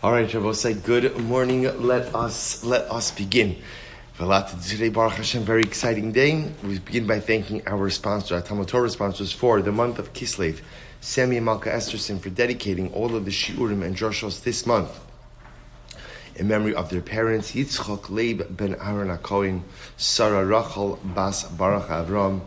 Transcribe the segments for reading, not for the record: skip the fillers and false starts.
All right, Shabbos, good morning. Let us begin. Today, Baruch Hashem, very exciting day. We begin by thanking our sponsor, our Talmud Torah sponsors for the month of Kislev, Sammy and Malka Esterson, for dedicating all of the shiurim and droshos this month in memory of their parents, Yitzchak, Laib ben Aharon HaKohen, Sarah Rachel bas Baruch Avraham,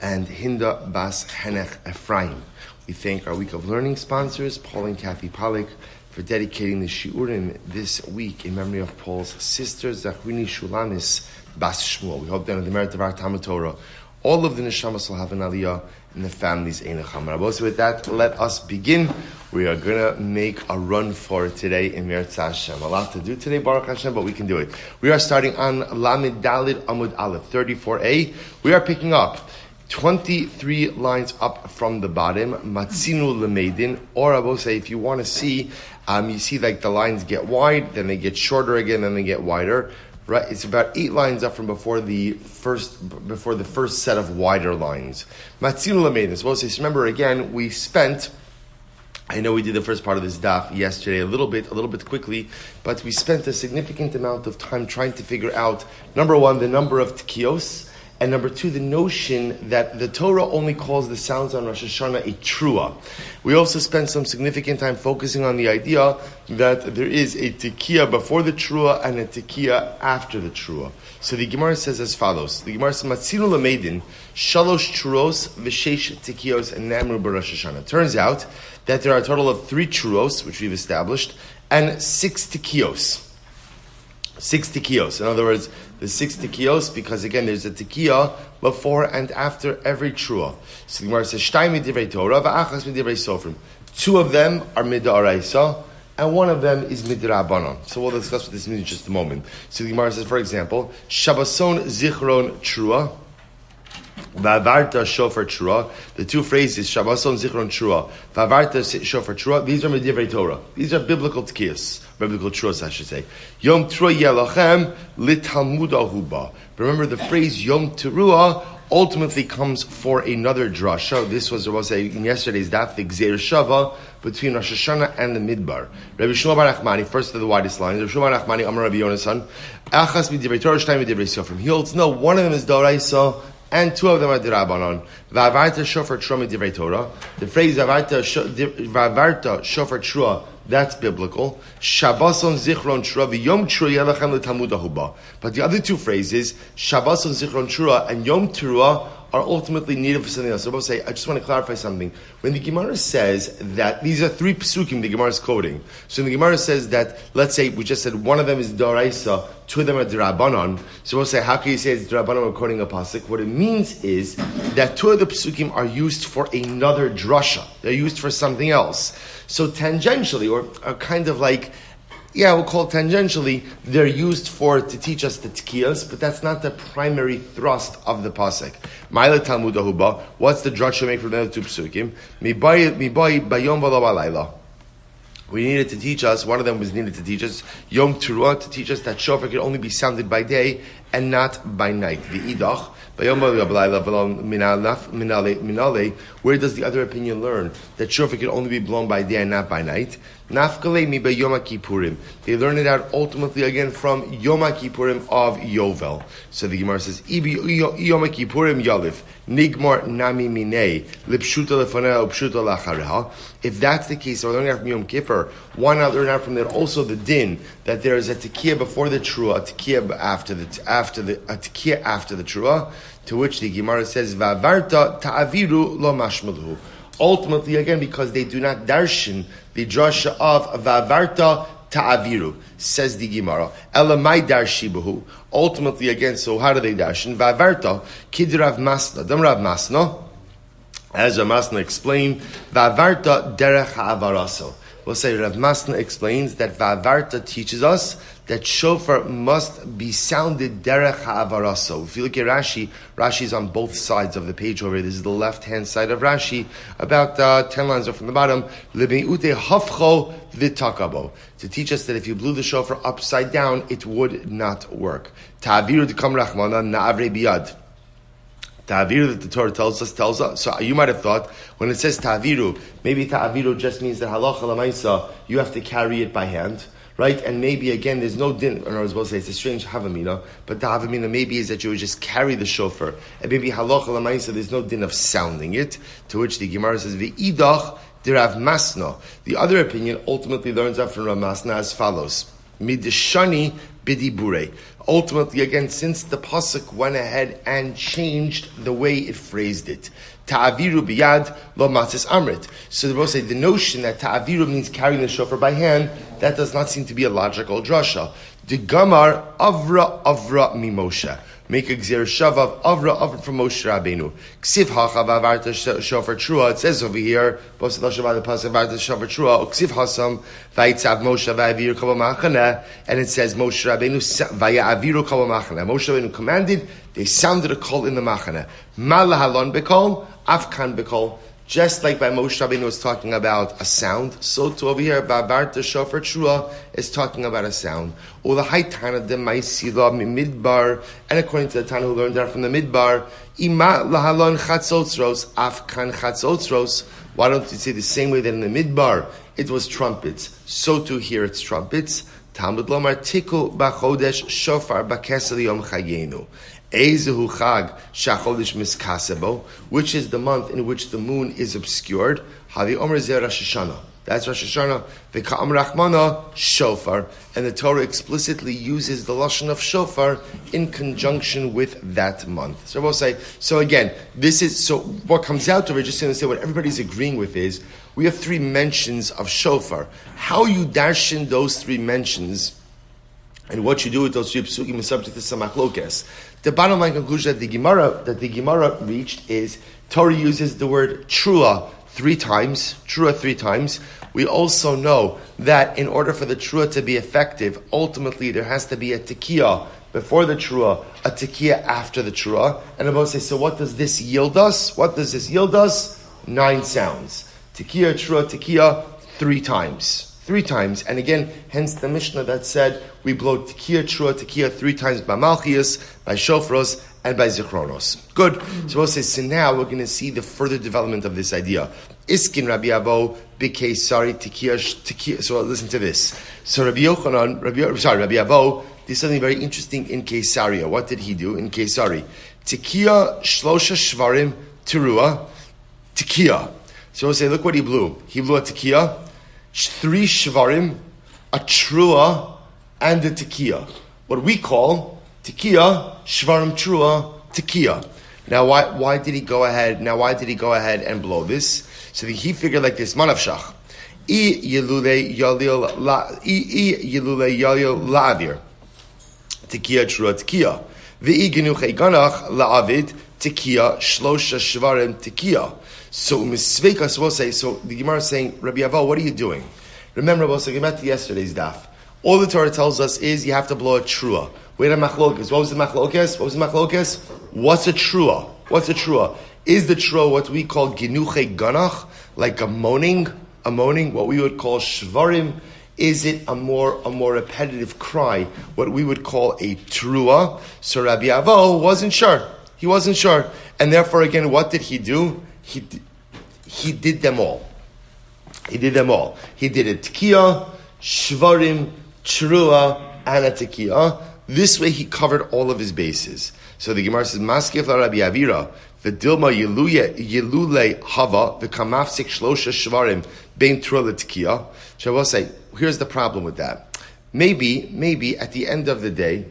and Hinda bas Henech Efraim. We thank our Week of Learning sponsors, Paul and Kathy Pollack, for dedicating the shiurim this week in memory of Paul's sister, Zachrini Shulamis bas Shmuel. We hope that in the merit of our Talmud Torah, all of the neshamas will have an aliyah and the families einacham. So with that, let us begin. We are going to make a run for it today in Meretz Hashem. A lot to do today, Baruch Hashem, but we can do it. We are starting on Lamed Dalid Amud Aleph, 34a. We are picking up 23 lines up from the bottom, Matzinu Lemedin, or I will say, if you want to see, you see like the lines get wide, then they get shorter again, then they get wider. Right, it's about 8 lines up from before the first set of wider lines. Matzinu Lemedin. So remember again, we spent. I know we did the first part of this daf yesterday a little bit quickly, but we spent a significant amount of time trying to figure out, number one, the number of tekios, and number two, the notion that the Torah only calls the sounds on Rosh Hashana a truah. We also spent some significant time focusing on the idea that there is a tekiah before the truah and a tekiah after the truah. So the Gemara says as follows. The Gemara says, Matzinu Lamedin, Shalosh Truos, V'Sheish Tekios, and Namru B'Rosh Hashana. Turns out that there are a total of 3 truos, which we've established, and 6 tekios. 6 tekios. In other words, the 6 tekios, because again, there's a tekiah before and after every truah. So the Gemara says, Shtay midivrei Torah, v'achas midivrei Sofrim. 2 of them are mid'araisa, and 1 of them is midrabanan. So we'll discuss what this means in just a moment. So the Gemara says, for example, Shabbason zichron trua, Vavarta shofar trua. The 2 phrases, Shabbason zichron trua, Vavarta shofar trua, these are midivrei Torah. These are biblical tekiyos. Biblical truas, I should say. Yom Teruah Yelachem LiTalMud Ahuba. Remember, the phrase Yom Teruah ultimately comes for another drasha. This was in yesterday's daf, the Gzeir Shava between Rosh Hashana and the Midbar. Rabbi Shmuel bar Nachmani, first of the widest lines. Rabbi Shmuel bar Nachmani, Amar Rabbi Yonasan, Achas midivrei Torah, Shtay midivrei Sofrim. He holds, no, 1 of them is Doraisa, and 2 of them are Dirabanan. Vavarta shofar trua midivrei Torah. The phrase Vavarta shofar trua, that's biblical. Shabbason zichron trua v'yom teruah yelachem l'talmud ahuba. But the other 2 phrases, Shabbason zichron trua and Yom Teruah, are ultimately needed for something else. So I will say, I just want to clarify something. When the Gemara says that these are 3 psukim the Gemara is quoting, so when the Gemara says that, let's say, we just said 1 of them is Doraisa, 2 of them are Dirabanan, so we'll say, how can you say it's Dirabanan, we're quoting a pasuk? What it means is that 2 of the psukim are used for another drasha. They're used for something else. So tangentially, or kind of like, we'll call it tangentially, they're used to teach us the tkiyas, but that's not the primary thrust of the pasuk. Ma'ila Talmud Ahuba, what's the drasha make from the other 2 psukim? Mibai bayom v'lo b'layla. We needed to teach us, one of them was needed to teach us, Yom Teruah, to teach us that shofar could only be sounded by day and not by night. V'idach, where does the other opinion learn that shofar can only be blown by day and not by night? They learn it out ultimately again from Yom Kippurim of Yovel. So the Gemara says, Yom Kippurim Yalif, Nigmar Nami Minei, Lipshuta Lefanea, Upshuta Lachareha. If that's the case, so we're learning out from Yom Kippur, why not learn out from there also the din that there is a tekiah before the truah, a tekiah after the truah, to which the Gemara says, Vavarta ta'aviru lo mashmalhu. Ultimately, again, because they do not darshan the drasha of Vavarta ta'aviru, says the Gemara. Elamai darshibahu. Ultimately, again, so how do they darshan? Vavarta kid Rav Masna. Dam Rav Masna, as Rav Masna explained, Vavarta derech ha'avaraso. We'll say Rav Masna explains that Vavarta teaches us that shofar must be sounded derech ha'avaraso. If you look at Rashi, Rashi is on both sides of the page over here. This is the left-hand side of Rashi, about 10 lines up from the bottom. Lebe'ute hafcho v'takabo. To teach us that if you blew the shofar upside down, it would not work. Ta'aviru d'kam rachmana na'avrei biyad. Ta'aviru that the Torah tells us. So you might have thought, when it says ta'aviru, maybe ta'aviru just means that halacha l'maisa, you have to carry it by hand. right? And maybe again, there's no din, or I was supposed to say it's a strange havamina, but the havamina maybe is that you would just carry the shofar, and maybe halacha l'maisa, there's no din of sounding it, to which the Gemara says, v'idach dirav masna. The other opinion ultimately learns out from Rav Masna as follows, midishani bidibure. Ultimately, again, since the pasuk went ahead and changed the way it phrased it, ta'aviru biyad lo matzis amrit. So the Rosh say the notion that ta'aviru means carrying the shofar by hand, that does not seem to be a logical drasha. The Gamar avra mi Moshe. Make a gzir shava of avra from Moshe Rabbeinu. Ksiv hacha v'avarta shofar trua. It says over here, both the pasuk v'avarta shofar trua. Ksiv hasam v'ayitzav Moshe v'aviru kol machane. And it says Moshe Rabbeinu v'aviru kol machane. Moshe Rabbeinu commanded. They sounded a call in the machane. Ma lahalon bekol, afkan bekol. Just like by Moshe Rabbeinu was talking about a sound, so too over here, V'avarta shofar trua is talking about a sound. Ula haytana de ma'isila midbar, and according to the Tana who learned that from the midbar, ima lahalon chatzotzros, afkan chatzotzros. Why don't you say the same way that in the midbar it was trumpets, so too here it's trumpets. Talmud lomar tiku b'chodesh shofar b'kesel yom chayenu. Ezehu Chag Shachodesh Miskasebo, which is the month in which the moon is obscured. Havi Omer Zeh Rosh Hashana. That's Rosh Hashana. V'ka'am Rachmana Shofar, and the Torah explicitly uses the lashon of shofar in conjunction with that month. So we'll say. So again, this is so. What comes out of it, just to say what everybody's agreeing with is we have 3 mentions of shofar. How you darshan those 3 mentions, and what you do with those 3 psukim is subject to some machlokes. The bottom line conclusion that the Gemara reached is Torah uses the word trua 3 times. Trua 3 times. We also know that in order for the trua to be effective, ultimately there has to be a tekiah before the trua, a tekiah after the trua. And I'm going to say, so what does this yield us? What does this yield us? 9 sounds. Tekiah, trua, tekiah 3 times. 3 times, and again, hence the Mishnah that said we blow tekiah, trua, tekiah 3 times by Malchias, by Shofros, and by Zichronos. Good. So we'll say, so now we're going to see the further development of this idea. Iskin Rabbi Avo b'keisari tekiah. So listen to this. So Rabbi Avo did something very interesting in Keisaria. What did he do in Keisari? Tekiah shlosha shvarim terua tekiah. So we'll say, look what he blew. He blew a tekiah, 3 shvarim, a trua, and a tekiah. What we call tekiah, shvarim, trua, tekiah. Now, why did he go ahead? And blow this? So he figured like this: manavshach, I yelule yalil la'avir, tekiah, trua, tekiah. V'i genuchei ganach la'avid, tekiah, shlosha shvarim, tekiah. So misveikas will say. So the Gemara is saying, Rabbi Avo, what are you doing? Remember, we'll say back to yesterday's daf. All the Torah tells us is you have to blow a trua. Wait a machlokes. What was the machlokes? What's a trua? Is the trua what we call genuche ganach, like a moaning, what we would call shvarim? Is it a more repetitive cry, what we would call a trua? So Rabbi Avo wasn't sure. He wasn't sure, and therefore, again, what did he do? He did them all. He did a tekiah, shvarim, trua, and a tekiah. This way he covered all of his bases. So the Gemara says, Maskef la Rabbi Avira, v'dilma yelule hava, v'kamafsik shlosha shvarim, bein trua tekiah. So I will say, here's the problem with that. Maybe at the end of the day,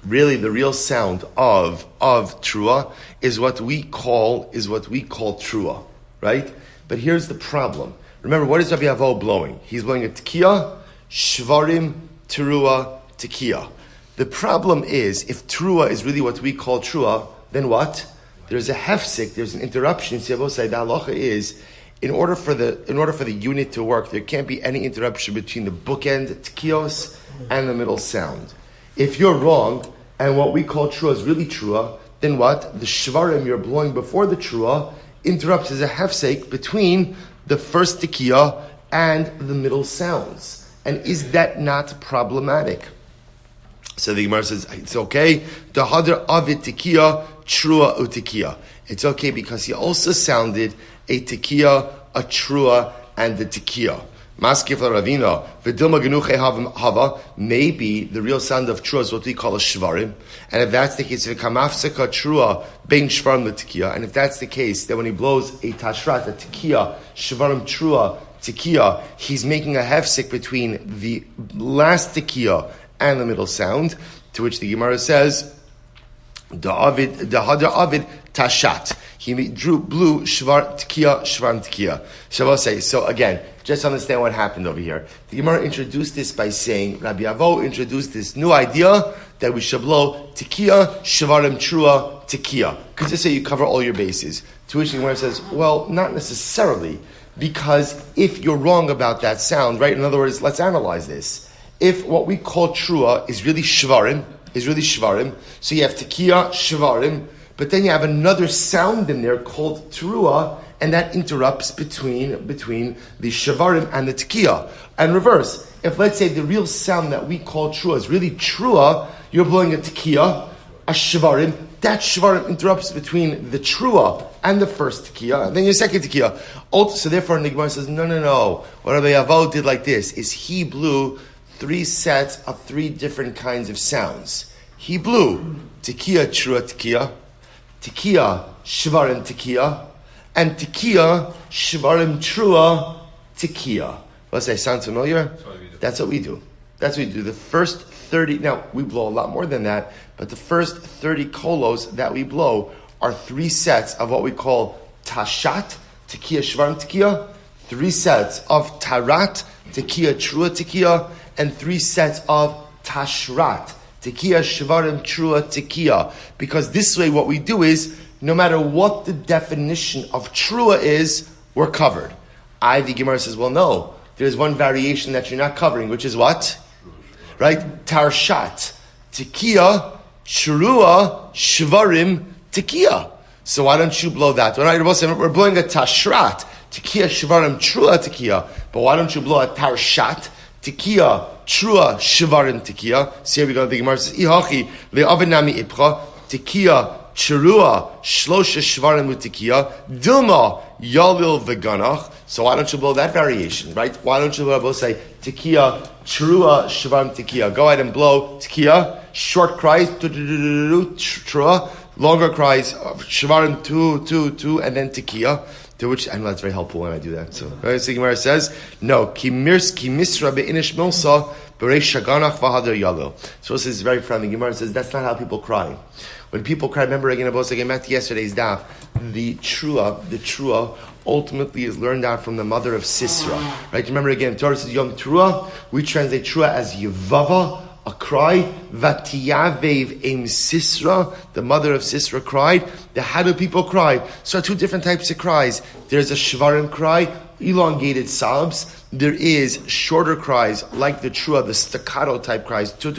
really the real sound of trua is what we call trua, right? But here's the problem. Remember, what is Rabbi Avo blowing? He's blowing a tekiah, shvarim, trua, tekiah. The problem is, if trua is really what we call trua, then what? There's a hefsek, there's an interruption. See, I will say the halacha is, in order for the unit to work, there can't be any interruption between the bookend tekios and the middle sound. If you're wrong, and what we call trua is really trua, then what? The shvarim you're blowing before the trua interrupts as a hefsek between the first tekiah and the middle sounds. And is that not problematic? So the Gemara says, it's okay. The hadar avit tekiah, trua utekiah. It's okay because he also sounded a tekiah, a trua, and the tekiah. Maskif Ravina, Vidilma Genuche Hava, maybe the real sound of trua is what we call a shvarim. And if that's the case, Kamafseka trua, bein shvarim l'tekiya. And if that's the case, then when he blows a tashrat, a tekiya, shvarim trua, tekiya, he's making a hefsek between the last tekiya and the middle sound, to which the Gemara says, the Avid tashat. He blew shvar tekiya, shvarim tekiya. Shabbos say, so again, just understand what happened over here. The Gemara introduced this by saying, Rabbi Avo introduced this new idea that we should blow tekiya, shvarim trua, tekiya. Because this way you cover all your bases. To which the Gemara says, well, not necessarily, because if you're wrong about that sound, right? In other words, let's analyze this. If what we call trua is really shvarim, so you have tekiya, shvarim, but then you have another sound in there called trua, and that interrupts between the shavarim and the tekiya. And reverse, if let's say the real sound that we call trua is really trua, you're blowing a tekiya, a shavarim, that shavarim interrupts between the trua and the first tekiya, and then your second tekiya. So therefore, the Gemara says, no. What Rabbi Avo did like this, is he blew 3 sets of 3 different kinds of sounds. He blew tekiya, trua, tekiya, tekiya, shvarim, tekiya, and tekiya, shvarim, trua, tekiya. Let's say, sounds familiar? That's what we do. The first 30, now we blow a lot more than that, but the first 30 kolos that we blow are 3 sets of what we call tashat, tekiya, shvarim, tekiya, 3 sets of tarat, tekiya, trua, tekiya, and 3 sets of tashrat, tekiya, shvarim, trua, tekiya. Because this way what we do is, no matter what the definition of trua is, we're covered. The Gemara says, well, no. There's one variation that you're not covering, which is what? Right? Tarshat. Tekiya, trua, shvarim, tekiya. So why don't you blow that? We're blowing a tashrat. Tekiya, shvarim, trua, tekiya. But why don't you blow a tarshat? Tekiya, trua, shvarim, tekiya. So here we go. The Gemara says, Ihachi, le'avinami ipcha, tekiya, Cherua, Shlosha Shvarim Utikiya, Dilma, Yalil Veganach. So why don't you blow that variation, right? Why don't you both say Tekiya, Cherua, Shvarim Tekiya? Go ahead and blow Tekiya, short cries, Trua, longer cries, Shvarim, two, and then Tekiya. To which, I know that's very helpful when I do that. So, the Gemara says, no, Ki Misra Be'inish Milsa, Beresh Shaganach V'Hadar Yalil. So this is very friendly. Gemara says, that's not how people cry. When people cry, remember again, back to yesterday's daf, the trua ultimately is learned out from the mother of Sisra. Right? Remember again, Torah says Yom Trua, we translate trua as Yevava, a cry. Vatiyavev Eim Sisra, the mother of Sisra cried. How do people cry? So 2 different types of cries. There's a shvarim cry, elongated sobs. There is shorter cries, like the trua, the staccato type cries, tu.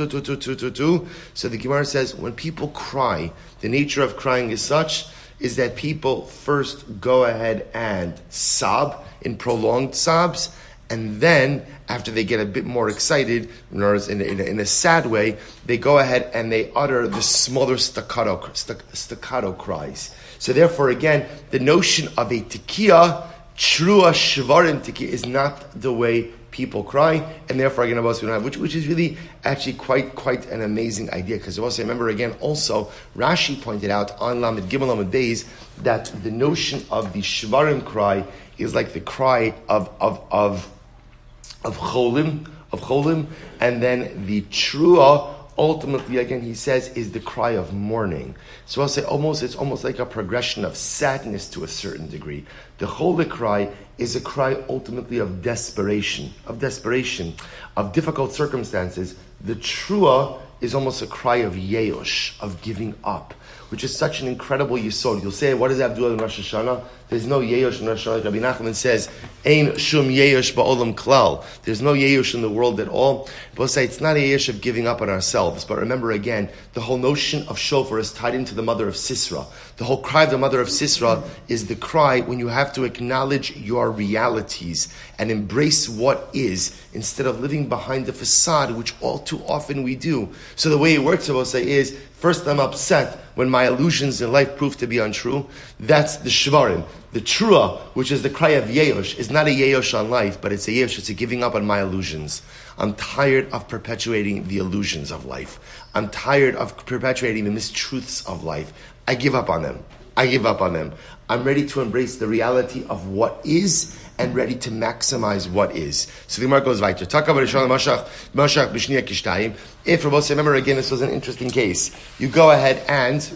So the Gemara says, when people cry, the nature of crying is such, is that people first go ahead and sob in prolonged sobs, and then, after they get a bit more excited, in a sad way, they go ahead and they utter the smaller staccato cries. So therefore, again, the notion of a tekiya, trua, shvarim tekiya, is not the way people cry, and therefore, again, which is really actually quite an amazing idea. Because also, remember again, also Rashi pointed out on Lamed Gimel Lamed Beis that the notion of the shvarim cry is like the cry of cholim, and then the trua, ultimately, again, he says, is the cry of mourning. So I'll say it's almost like a progression of sadness to a certain degree. The cholik cry is a cry ultimately of desperation, of difficult circumstances. The trua is almost a cry of yeush, of giving up, which is such an incredible yisod. You'll say, what does that do in Rosh Hashana? There's no yeush in Rosh Hashana. Like Rabbi Nachman says, Ein shum yeush ba'olam klal. There's no yeush in the world at all. We'll say it's not a yeush of giving up on ourselves. But remember again, the whole notion of shofar is tied into the mother of Sisra. The whole cry of the mother of Sisra is the cry when you have to acknowledge your realities and embrace what is, instead of living behind the facade, which all too often we do. So the way it works, I will say, is first I'm upset when my illusions in life prove to be untrue, that's the shvarim. The TORAH, which is the cry of Yeosh, is not a Yeosh on life, but it's a Yeosh, it's a giving up on my illusions. I'm tired of perpetuating the illusions of life. I'm tired of perpetuating the mistruths of life. I give up on them. I'm ready to embrace the reality of what is and ready to maximize what is. So the Gemara goes weiter. If remember again, this was an interesting case. You go ahead and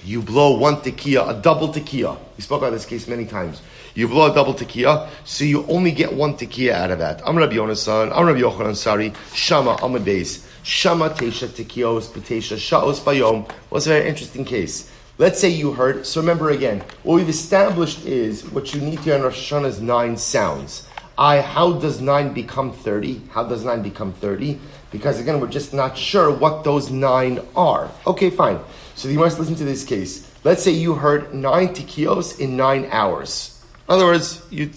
you blow one tekiah, a double tekiah. We spoke about this case many times. You blow a double tekiah, so you only get one tekiah out of that. I'm Rabbi Yonasan, I'm Rabbi Yochanan, sorry. Shama, Amud Beis. Shama teisha tekios, petesha sha'os bayom. Was a very interesting case. Let's say you heard, so remember again, what we've established is, what you need to hear in Rosh Hashanah is 9 sounds. How does 9 become 30? How does 9 become 30? Because again, we're just not sure what those 9 are. Okay, fine. So you must listen to this case. Let's say you heard 9 tekios in 9 hours. In other words, you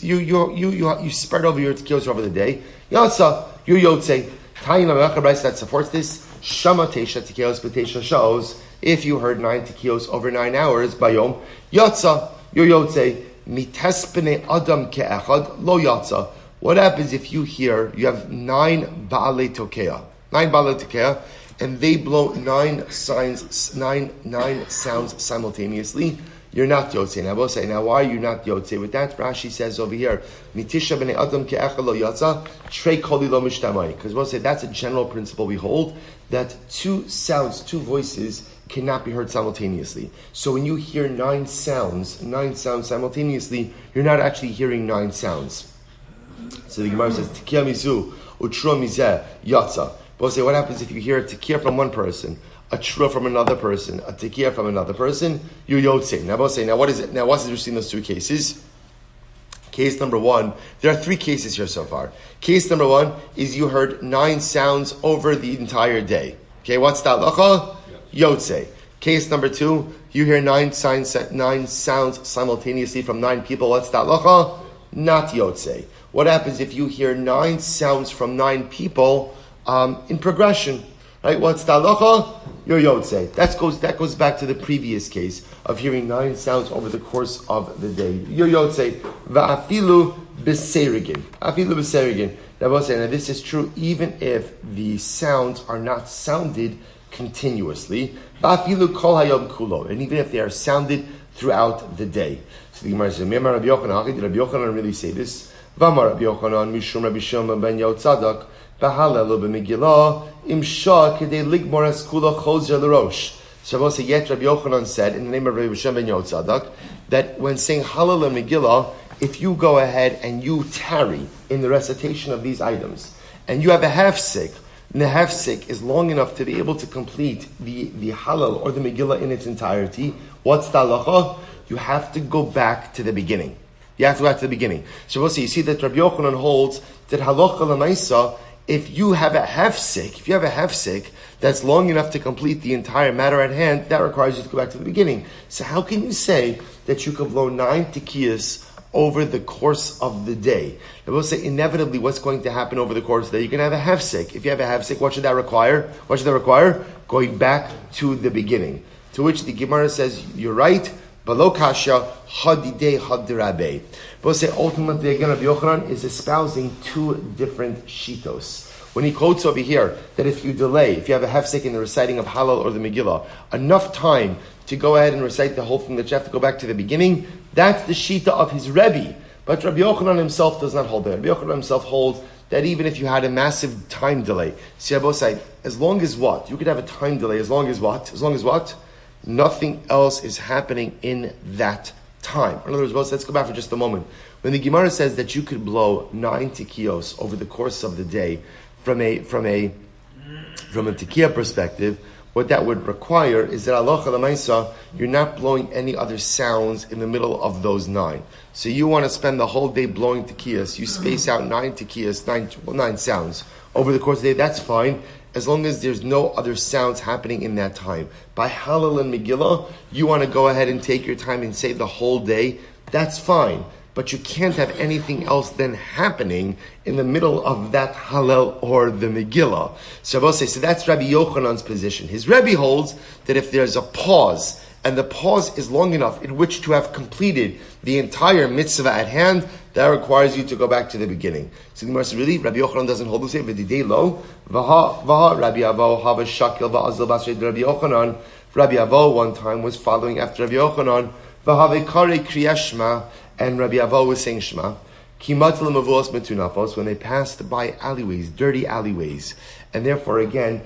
spread over your tekios over the day. Yatsa, you yotze. Tayin l'melech that supports this. Shama teisha tekios b'teisha sha'os. If you heard 9 tekios over 9 hours, bayom, yatsa, you yotze, mitespene adam ke'echad, lo yatsa. What happens if you have 9 ba'alei tokeah, and they blow 9 sounds simultaneously? You're not yotze. Now we'll say, now why are you not yotze? With that, Rashi says over here, mitisha b'nei adam ke'echad lo yatsa, trei koli lo mishtamai. Because we'll say that's a general principle we hold, that 2 sounds, 2 voices, cannot be heard simultaneously. So when you hear 9 sounds simultaneously, you're not actually hearing 9 sounds. So the Gemara says, Tekiah mizu, u'trua mizeh, yatsa. But we'll say, what happens if you hear a tekiah from one person, a trua from another person, a tekiah from another person? You yotze. Now we'll say, now what is it? Now what's interesting in those 2 cases? Case number 1, there are 3 cases here so far. Case number 1 is you heard 9 sounds over the entire day. Okay, what's that halacha? Yotze. Case number 2, you hear 9 sounds simultaneously from 9 people. What's that halacha? Not yotze. What happens if you hear 9 sounds from 9 people in progression? Right? What's that halacha? You're yotze. That goes back to the previous case of hearing 9 sounds over the course of the day. You're yotze. Va'afilu b'serigin. Afilu b'serigin. Now this is true even if the sounds are not sounded continuously, and even if they are sounded throughout the day. So the Gemara says, did Rabbi Yochanan really say this? V'amar Rabbi Yochanan mishum Rabbi Shimon ben Yotzadak b'halelu b'megillah imsha kedei ligmor es kula chozer l'rosh. So yet Rabbi Yochanan said in the name of Rabbi Shimon ben Yotzadak that when saying Hallel and Megillah, if you go ahead and you tarry in the recitation of these items, and you have a half-sik, and the half-sik is long enough to be able to complete the Hallel or the Megillah in its entirety, what's the halacha? You have to go back to the beginning. You have to go back to the beginning. So we'll see, you see that Rabbi Yochanan holds that halacha l'maisa, if you have a half-sik that's long enough to complete the entire matter at hand, that requires you to go back to the beginning. So how can you say that you could blow 9 tekiyas over the course of the day? I will say inevitably what's going to happen over the course of the day. You're going to have a half-sik. If you have a half-sik, what should that require? Going back to the beginning. To which the Gemara says, you're right, Balo kasha hadidei hadirabe. But we'll say ultimately again, Rabbi Yochanan is espousing 2 different shitos. When he quotes over here that if you have a half-sik in the reciting of Hallel or the Megillah, enough time to go ahead and recite the whole thing that you have to go back to the beginning, that's the shita of his Rebbe. But Rabbi Yochanan himself does not hold that. Rabbi Yochanan himself holds that even if you had a massive time delay, see, I both say, as long as what? You could have a time delay as long as what? As long as what? Nothing else is happening in that time. In other words, let's go back for just a moment. When the Gemara says that you could blow 9 tekios over the course of the day, from a tekiah perspective, what that would require is that halacha l'maisa, you're not blowing any other sounds in the middle of those 9. So you want to spend the whole day blowing tekiyas. You space out 9 tekiyas, 9 sounds over the course of the day. That's fine, as long as there's no other sounds happening in that time. By Hallel and Megillah, you want to go ahead and take your time and say the whole day. That's fine. but you can't have anything else then happening in the middle of that Hallel or the Megillah. So I will say, so that's Rabbi Yochanan's position. His Rebbe holds that if there's a pause, and the pause is long enough in which to have completed the entire mitzvah at hand, that requires you to go back to the beginning. So the Gemara says, really, Rabbi Yochanan doesn't hold this. V'didei lo, v'ha Rabbi Avo hava shakil v'azil b'asrei Rabbi Yochanan. Rabbi Avo one time was following after Rabbi Yochanan. V'ha v'karei kriyas Shema, and Rabbi Avo was saying Shema. Kimat l'mavos metunafos, when they passed by alleyways, dirty alleyways, and therefore again,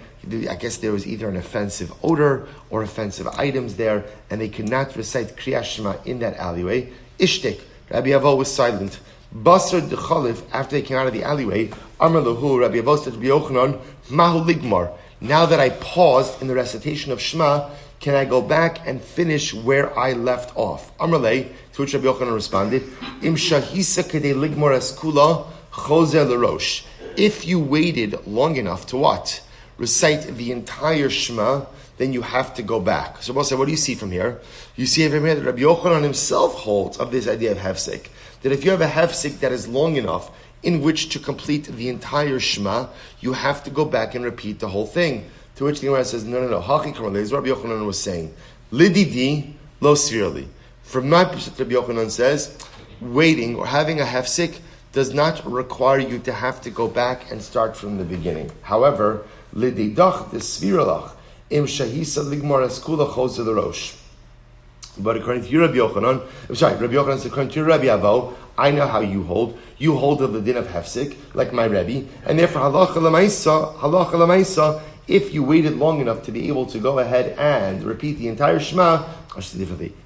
I guess there was either an offensive odor or offensive items there, and they could not recite Kriyas Shema in that alleyway. Ishtik, Rabbi Avo was silent. Basar d'chalif, after they came out of the alleyway, Amar lahu, Rabbi Avo said to Rabbi Yochanan, Mahu ligmar. Now that I paused in the recitation of Shema, can I go back and finish where I left off? Amar lei, to which Rabbi Yochanan responded, Im shahisa kedei ligmar eskula chozer l'rosh. If you waited long enough to what? Recite the entire Shema, then you have to go back. So, what do you see from here? You see from here that Rabbi Yochanan himself holds of this idea of hefsek, that if you have a hefsek that is long enough in which to complete the entire Shema, you have to go back and repeat the whole thing. To which the Gemara says, no. Haki Karmel, this is what Rabbi Yochanan was saying. Lididi lo svirli. From my perspective, Rabbi Yochanan says, waiting or having a hefsek does not require you to have to go back and start from the beginning. However, lididach desviralach im shahisa ligmar eskula chozer l'rosh. But according to you, Rabbi Yochanan, Rabbi Yochanan said, according to Rabbi Avo, I know how you hold. You hold of the din of hefsek, like my Rebbe, and therefore halacha l'maisa, if you waited long enough to be able to go ahead and repeat the entire Shema,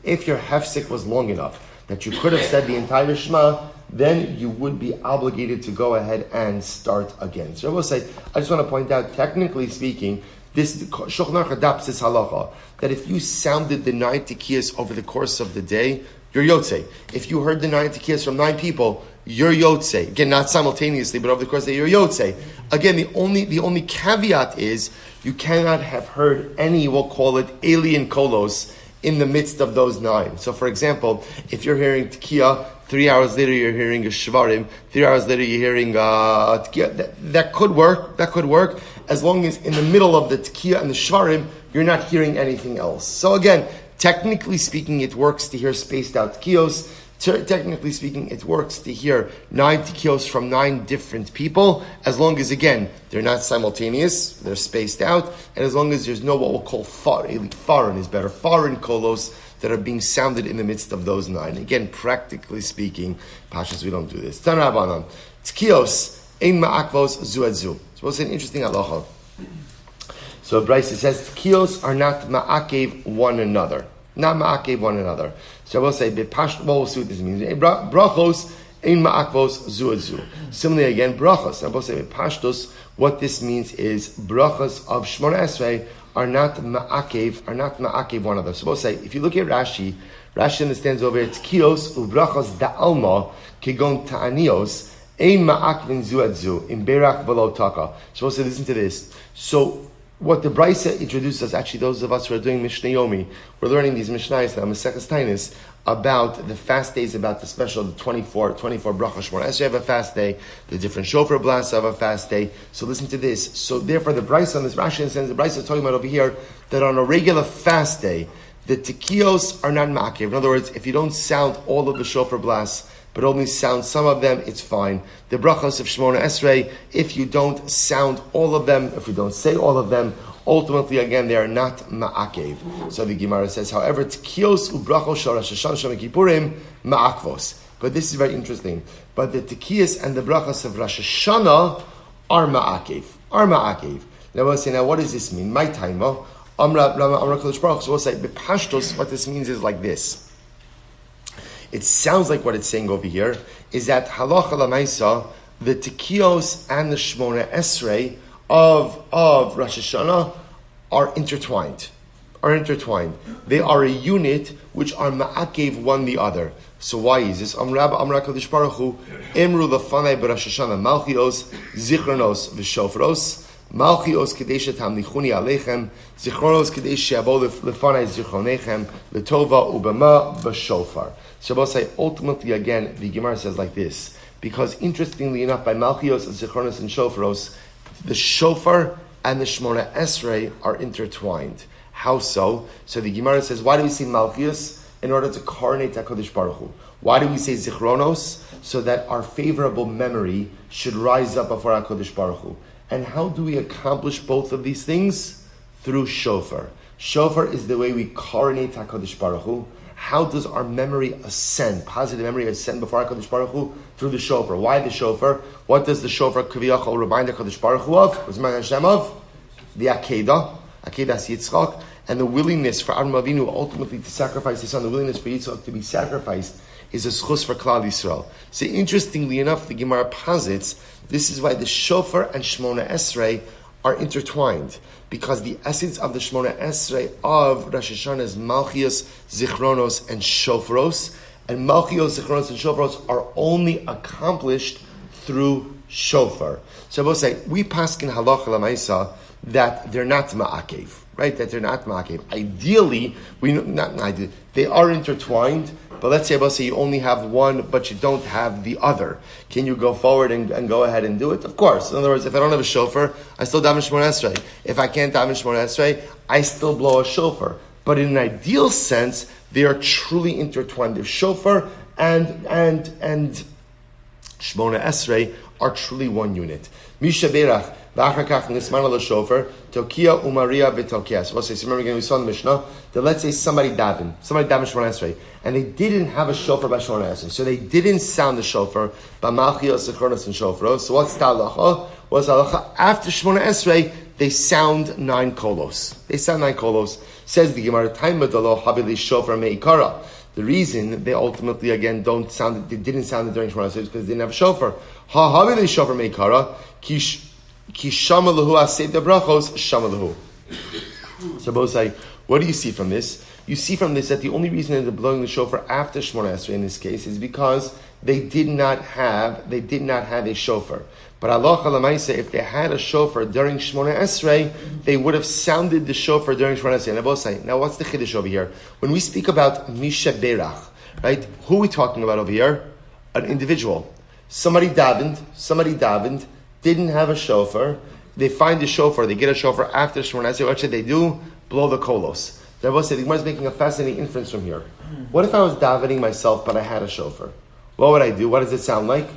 if your hefsek was long enough that you could have said the entire Shema, then you would be obligated to go ahead and start again. So I will say, I just want to point out, technically speaking, this Shulchan Aruch adopts this halacha, that if you sounded the 9 tekiyos over the course of the day, you're yotzei. If you heard the 9 tekiyos from 9 people, you're yotzei. Again, not simultaneously, but over the course of the day, you're yotzei. Again, the only caveat is you cannot have heard any, we'll call it alien kolos, in the midst of those 9. So, for example, if you're hearing tekiyah, 3 hours later you're hearing a shvarim, 3 hours later you're hearing tekiyah, that could work, as long as in the middle of the tekiyah and the shvarim, you're not hearing anything else. So again, technically speaking, it works to hear spaced out tekiyos. Technically speaking, it works to hear 9 tekiyos from 9 different people, as long as, again, they're not simultaneous, they're spaced out, and as long as there's no what we'll call foreign is better, foreign kolos that are being sounded in the midst of those 9. Again, practically speaking, Pashas, we don't do this. Tan Rabbanan, tekiyos ein ma'akvos zu et zu. So what's an interesting halacha? So Bryce says, tekiyos are not ma'akev one another. Not ma'akev one another. So I will say, we'll see what this means. Brachos ein ma'akvos zu et zu. Similarly again, brachos. I will say, pashtos, what this means is, brachos of Shmona Esrei are not ma'akev one another. So we'll say, if you look at Rashi understands over it's kios ubrachos da'alma kegon ta'anios ein ma'akvin zu et zu in berach v'lo taka. So we'll say, listen to this. So what the Brisa introduces us, actually those of us who are doing Mishnah Yomi, we're learning these Mishnayos now, Maseches Tainis, about the fast days, about the special, the 24 brachos Shmona Esrei have a fast day, the different shofar blasts have a fast day. So listen to this. So therefore the Brisa on this Rashi sense, the Brisa is talking about over here, that on a regular fast day, the tekiyos are not ma'akev. In other words, if you don't sound all of the shofar blasts, but only sound some of them, it's fine. The brachos of Shmona Esrei, if you don't sound all of them, if you don't say all of them, ultimately, again, they are not ma'akev. So the Gemara says, however, tekiyos ubrachos shel Rosh Hashanah shel Kippurim ma'akvos. But this is very interesting. But the tekiyos and the brachos of Rosh Hashanah are ma'akev. Now we'll say, now what does this mean? My taima, Amra Kodesh Baruch. So we'll say, b'pashtos, what this means is like this. It sounds like what it's saying over here is that halacha l'maisa, the tekiyos and the Shmona Esrei of Rosh Hashanah are intertwined. They are a unit which are ma'akev one the other. So why is this? Amra Kodesh Baruch Hu, Emru lefanai b'Rosh Hashanah malchios, zichronos v'shofros, Malchios Kadesha Tamlichuni Alechem, Zichronos Kadesha Yavo Lefanai Zichronechem, Letova Ubama Bashofar. Shabbosai, ultimately again, the Gemara says like this, because interestingly enough, by Malchios, Zichronos, and Shofaros, the Shofar and the Shmona Esrei are intertwined. How so? So the Gemara says, why do we say Malchios? In order to coronate HaKadosh Baruch Hu. Why do we say Zichronos? So that our favorable memory should rise up before HaKadosh Baruch Hu. And how do we accomplish both of these things? Through Shofar. Shofar is the way we coronate HaKadosh Baruch Hu. How does our memory ascend, positive memory ascend before HaKadosh Baruch Hu? Through the Shofar. Why the Shofar? What does the Shofar Kaviyachol remind HaKadosh Baruch Hu of? What's the Hashem of? The Akedah Yitzchak, and the willingness for Avraham Avinu ultimately to sacrifice his son, the willingness for Yitzchak to be sacrificed is a schus for Klal Yisrael. So interestingly enough, the Gemara posits, this is why the Shofar and Shmona Esrei are intertwined, because the essence of the Shmona Esrei of Rosh Hashanah is Malchios, Zichronos, and Shofaros, and Malchios, Zichronos, and Shofaros are only accomplished through Shofar. So I will say, we paskin halacha l'maisa that they're not ma'akev, right? That they're not ma'akev. Ideally, they are intertwined, but let's say you only have one, but you don't have the other. Can you go forward and go ahead and do it? Of course. In other words, if I don't have a shofar, I still daven Shmona Esrei. If I can't daven Shmona Esrei, I still blow a shofar. But in an ideal sense, they are truly intertwined. The shofar and Shmona Esrei are truly one unit. Misha Berach. Shofar, Tokia Umaria V'Tokia. So remember again, we saw in the Mishnah that let's say somebody daven Shmona Esrei, and they didn't have a shofar by Shmona Esrei, so they didn't sound the shofar by Malchios, Zichronos, and Shofaros. So what's the halacha? After Shmona Esrei, they sound 9 kolos. Says the Gemara, TALMUD Havili Shofar Meikara. The reason they ultimately again they didn't sound it during Shmona Esrei is because they didn't have a shofar. Havili Shofar Meikara Ki shamalahu aseh de brachos shamalahu. So both say, what do you see from this? You see from this that the only reason that they're blowing the shofar after Shmona Esrei in this case is because they did not have a shofar. But halacha l'maaseh, if they had a shofar during Shmona Esrei, they would have sounded the shofar during Shmona Esrei. And I both say, now what's the chiddush over here? When we speak about Misha Berach, right? Who are we talking about over here? An individual. Somebody davened. Didn't have a shofar, they find the shofar, they get a shofar after Shmona Esrei, what should they do? Blow the kolos. The Rebbe said, the Gemara is making a fascinating inference from here. What if I was davening myself, but I had a shofar? What would I do? What does it sound like?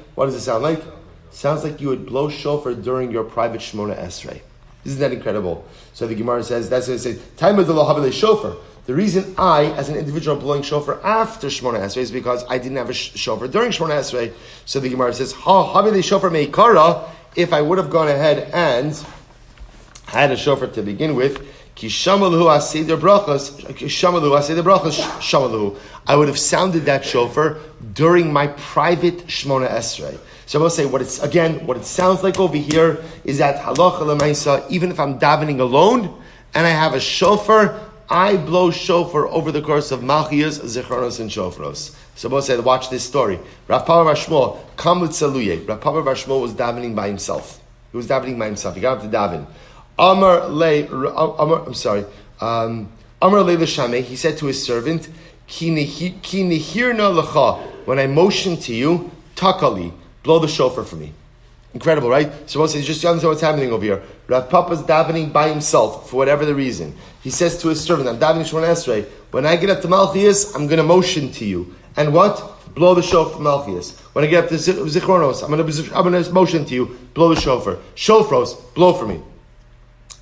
Sounds like you would blow shofar during your private Shmona Esrei. Isn't that incredible? So the Gemara says, that's what it says, TALMUD Havili Shofar. The reason I, as an individual, am blowing shofar after Shmona Esrei is because I didn't have a shofar during Shmona Esrei. So the Gemara says, Havili Shofar Meikara. If I would have gone ahead and had a shofar to begin with, I would have sounded that shofar during my private Shmona Esrei. So I will say, what it sounds like over here is that halacha l'maisa, even if I'm davening alone and I have a shofar, I blow shofar over the course of Malchios, Zichronos, and Shofaros. So both said, watch this story. Rav Papa Bar Shmuel, Kamut Saluye. Rav Papa Bar Shmuel was davening by himself. He got up to daven. Amar Le L'Shameh, he said to his servant, Ki nihirna lecha, when I motion to you, takali, blow the shofar for me. Incredible, right? So both said, just understand what's happening over here. Rav Papa's davening by himself, for whatever the reason. He says to his servant, I'm davening Shmona Esrei. When I get up to Malchios, I'm going to motion to you. And what? Blow the shofar for Malchios. When I get up to Zichronos, I'm going to motion to you, blow the shofar. Shofros, blow for me.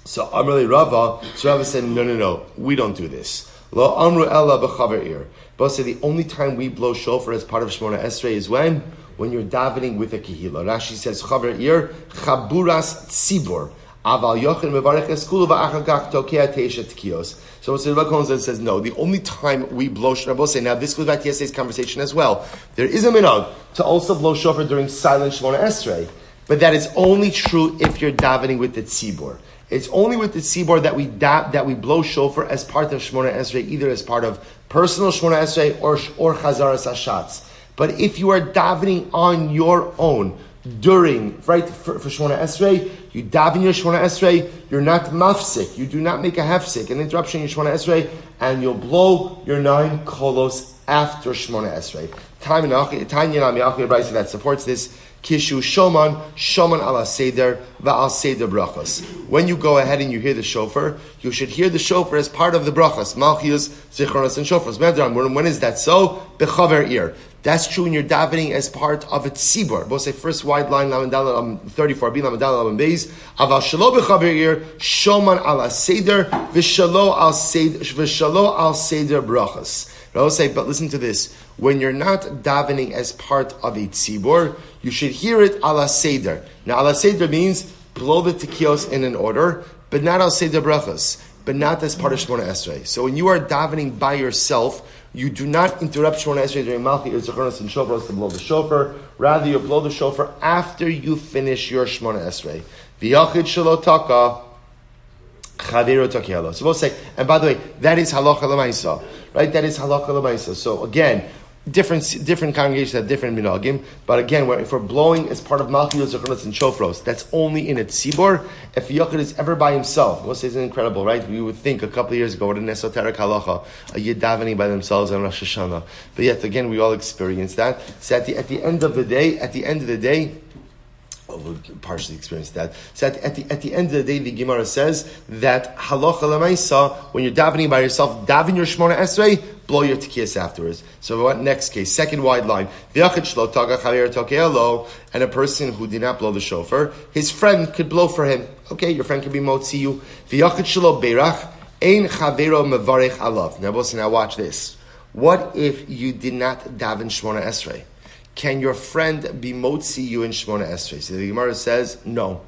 So Amrli Rava, so Rava said, no, we don't do this. Lo amru ella b'chaver ir. But say the only time we blow shofar as part of Shmona Esrei is when you're davening with a kehilla. Rashi says, chaver ir, chaburas tzibor. Aval yochin mevarech eskulu va'achagach tokea teisha tkiyos. So Rebbe Cohen says, no, the only time we blow shofar, say, now this goes back to yesterday's conversation as well. There is a minhag to also blow shofar during silent Shmona Esrei, but that is only true if you're davening with the tzibor. It's only with the tzibor that we blow shofar as part of Shmona Esrei, either as part of personal Shmona Esrei or chazaras hashatz. But if you are davening on your own during, right, for Shmona Esrei, you daven your Shmona Esrei, you're not mafsik, you do not make a hefsik, an interruption in your Shmona Esrei, and you'll blow your 9 kolos after Shmona Esrei. That supports this. Kishu shoman ala seder va'al seder brachas. When you go ahead and you hear the shofar, you should hear the shofar as part of the brachas. Malchius, zichronos, and shofars. When is that so? Bechaver ear. That's true when you're davening as part of a tzibur. Both say first wide line, 34b, lamadal, beis. Aval shalo bechaver ear, shoman ala seder, v'shalo al seder brachas. But say, but listen to this. When you're not davening as part of a tzibur, you should hear it ala seder. Now ala seder means blow the tekios in an order, but not al seder brachas, but not as part of Shmona Esrei. So when you are davening by yourself, you do not interrupt Shmona Esrei during Malka Esterson and Shofar to blow the shofar. Rather, you blow the shofar after you finish your Shmona Esrei. V'yachid shelo taka. So we'll say, and by the way, that is halacha l'maisa, right? That is halacha l'maisa. So again, different congregations have different minhagim, but again, if we're blowing as part of Malchiyot, Zachronos, and Shofros, that's only in a tzibur. If Yochid is ever by himself, we'll say it's incredible, right? We would think a couple of years ago, what an esoteric halacha, a yid davening by themselves on Rosh Hashana. But yet again, we all experience that. So at the end of the day, we partially experienced that. So at the end of the day, the Gemara says that halacha l'maisa, when you're davening by yourself, daven your Shmona Esrei, blow your tekiyas afterwards. So what next case? Second wide line. And a person who did not blow the shofar, his friend could blow for him. Okay, your friend could be motzi you. Now watch this. What if you did not daven Shmona Esrei? Can your friend be motzi you in Shmona Esrei? So the Gemara says, no.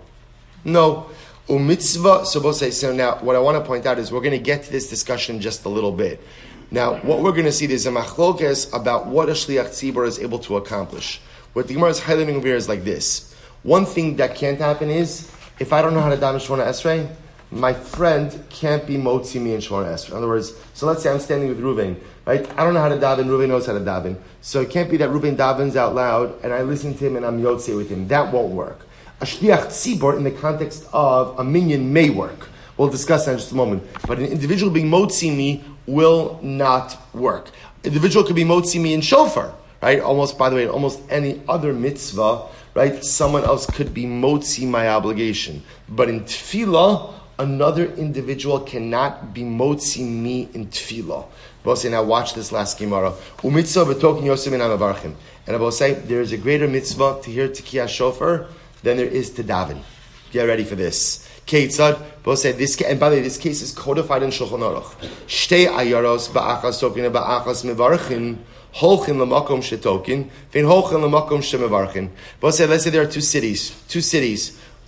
Umitzvah, so now what I want to point out is we're going to get to this discussion in just a little bit. Now, what we're going to see, there's a machlokes about what a shliach tzibur is able to accomplish. What the Gemara is highlighting over here is like this. One thing that can't happen is, if I don't know how to daven Shmona Esrei, my friend can't be motzi me in Shmona Esrei. In other words, so let's say I'm standing with Ruvain, right? I don't know how to daven, Ruvain knows how to daven. So it can't be that Ruvain davens out loud and I listen to him and I'm yotze with him. That won't work. A shliach tzibur in the context of a minyan may work. We'll discuss that in just a moment. But an individual being motzi me will not work. Individual could be motzi me in shofar, right? By the way, almost any other mitzvah, right? Someone else could be motzi my obligation. But in tefillah, another individual cannot be motzi me in tefillah. We'll say, now watch this last Gemara. Umitzvah v'tokin yosem min ha'mavarchim. And I will say, there is a greater mitzvah to hear tekiyah shofar than there is to daven. Get ready for this. Keitzad, we'll say this, and by the way, this case is codified in Shulchan Aruch. Shtei ayaros ba'achas tokin ba'achas mevarchin holchin l'makom shetokin v'in holchin l'makom shemevarchin. We'll say, let's say there are two cities.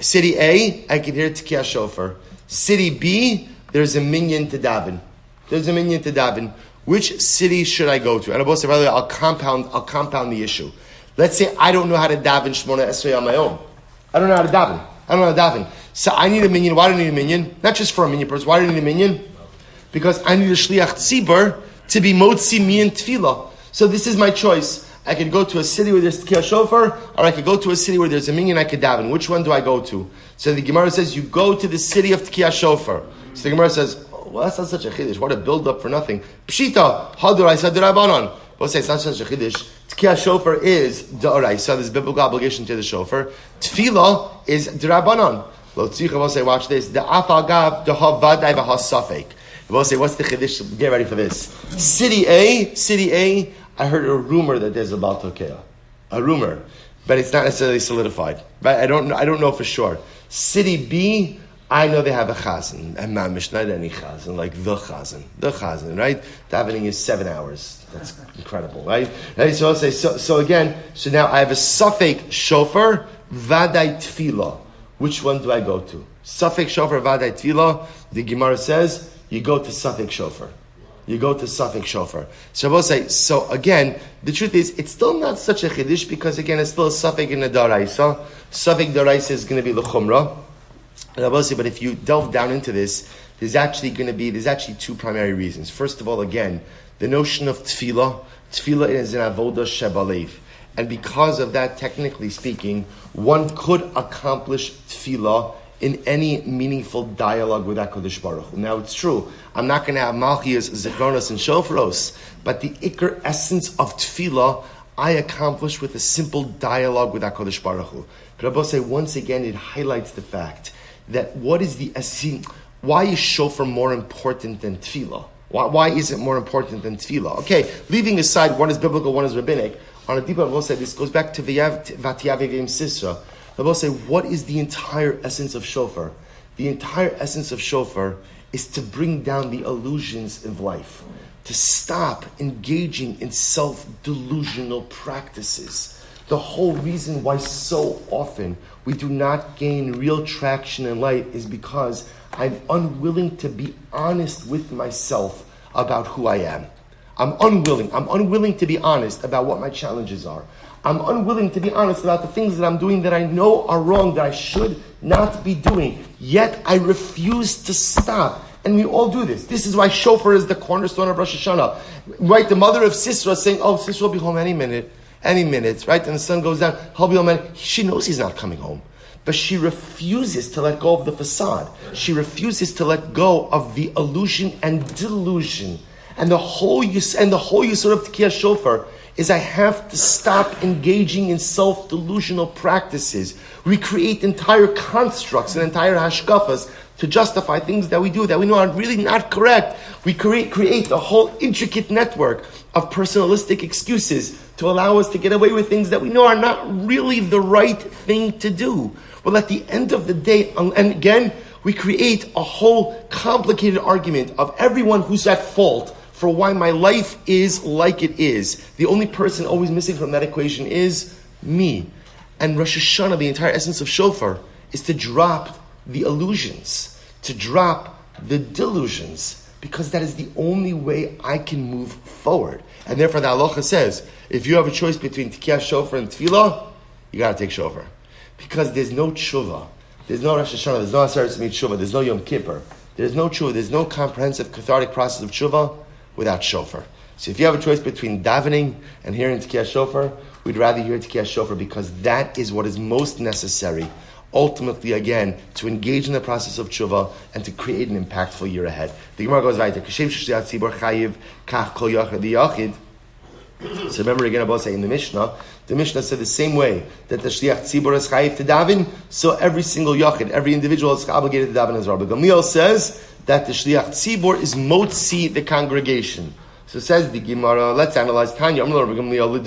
City A, I can hear tekiyah shofar. City B, there's a minyan to daven. Which city should I go to? And I will say, by the way, I'll compound the issue. Let's say I don't know how to daven Shmona Esrei on my own. I don't know how to daven. So I need a minyan. Why do I need a minyan? Not just for a minyan person. Why do I need a minyan? Because I need a shliach tzibur to be motzi me in tefillah. So this is my choice. I could go to a city where there's tekiyah shofar, or I could go to a city where there's a minyan I could daven. Which one do I go to? So the Gemara says, you go to the city of tekiyah shofar. So the Gemara says, well, that's not such a chiddush. What a build-up for nothing. Pshita, hadoraisa d'Rabbanan. We'll say it's not such a chiddush. Tekiyah shofar is d'oraisa. There's biblical obligation to the shofar. Tefillah is d'Rabbanan. Lo tzricha, we'll say, watch this. The afagav, the havadai, v'hasafek. We'll say, what's the chiddush? Get ready for this. City A, I heard a rumor that there's a Baal Tokeah. A rumor. But it's not necessarily solidified. Right? I don't know for sure. City B, I know they have a chazan, and mamish, not any chazan, like the chazan, right? Davening is 7 hours. That's incredible, right? So I'll say, so now I have a safek shofar, vaday tefillah. Which one do I go to? Safek shofar, vaday tefillah. The Gemara says, you go to safek shofar. So I will say, so again, the truth is, it's still not such a chiddush, because again, it's still a safek in the daraisa. Safek daraisa is going to be l'chumrah. And I will say, but if you delve down into this, there's actually two primary reasons. First of all, again, the notion of tefillah is an avodah shebalev. And because of that, technically speaking, one could accomplish tefillah in any meaningful dialogue with HaKadosh Baruch Hu. Now it's true, I'm not going to have malchias, zikronos, and shofros, but the ikar essence of tefillah I accomplish with a simple dialogue with HaKadosh Baruch Hu. But I will say, once again, it highlights the fact that what is the essence, why is shofar more important than tefillah? Why is it more important than tefillah? Okay, leaving aside one is biblical, one is rabbinic, on a deeper level, say this goes back to Vatyav Evim Sisra. I will say, what is the entire essence of shofar? The entire essence of shofar is to bring down the illusions of life, to stop engaging in self-delusional practices. The whole reason why so often we do not gain real traction in life is because I'm unwilling to be honest with myself about who I am. I'm unwilling to be honest about what my challenges are. I'm unwilling to be honest about the things that I'm doing that I know are wrong, that I should not be doing. Yet I refuse to stop. And we all do this. This is why shofar is the cornerstone of Rosh Hashanah. Right, the mother of Sisra saying, Sisra will be home any minute, right? And the sun goes down, he'll be home. She knows he's not coming home. But she refuses to let go of the facade. She refuses to let go of the illusion and delusion. And the whole yisod of Tekiyah Shofar is I have to stop engaging in self-delusional practices. We create entire constructs and entire hashkafas to justify things that we do that we know are really not correct. We create a whole intricate network of personalistic excuses to allow us to get away with things that we know are not really the right thing to do. Well, at the end of the day, and again, we create a whole complicated argument of everyone who's at fault for why my life is like it is. The only person always missing from that equation is me. And Rosh Hashanah, the entire essence of shofar, is to drop the illusions, to drop the delusions, because that is the only way I can move forward. And therefore the halacha says, if you have a choice between Tekiyah Shofar and Tefillah, you got to take Shofar. Because there's no tshuva, there's no Rosh Hashanah, there's no Aseret Tzimit Tshuva, there's no Yom Kippur, there's no tshuva, there's no comprehensive cathartic process of tshuva without shofar. So if you have a choice between davening and hearing Tekiyah Shofar, we'd rather hear Tekiyah Shofar because that is what is most necessary, ultimately, again, to engage in the process of tshuva and to create an impactful year ahead. The Gemara goes weiter. So remember again about saying in the Mishnah said the same way that the Shliach Tzibor is chayiv to daven, so every single yachid, every individual is obligated to daven as well. But Gamliel says that the Shliach Tzibor is motzi the congregation. So says the Gemara, let's analyze Tanya. Rabbi Gamliel,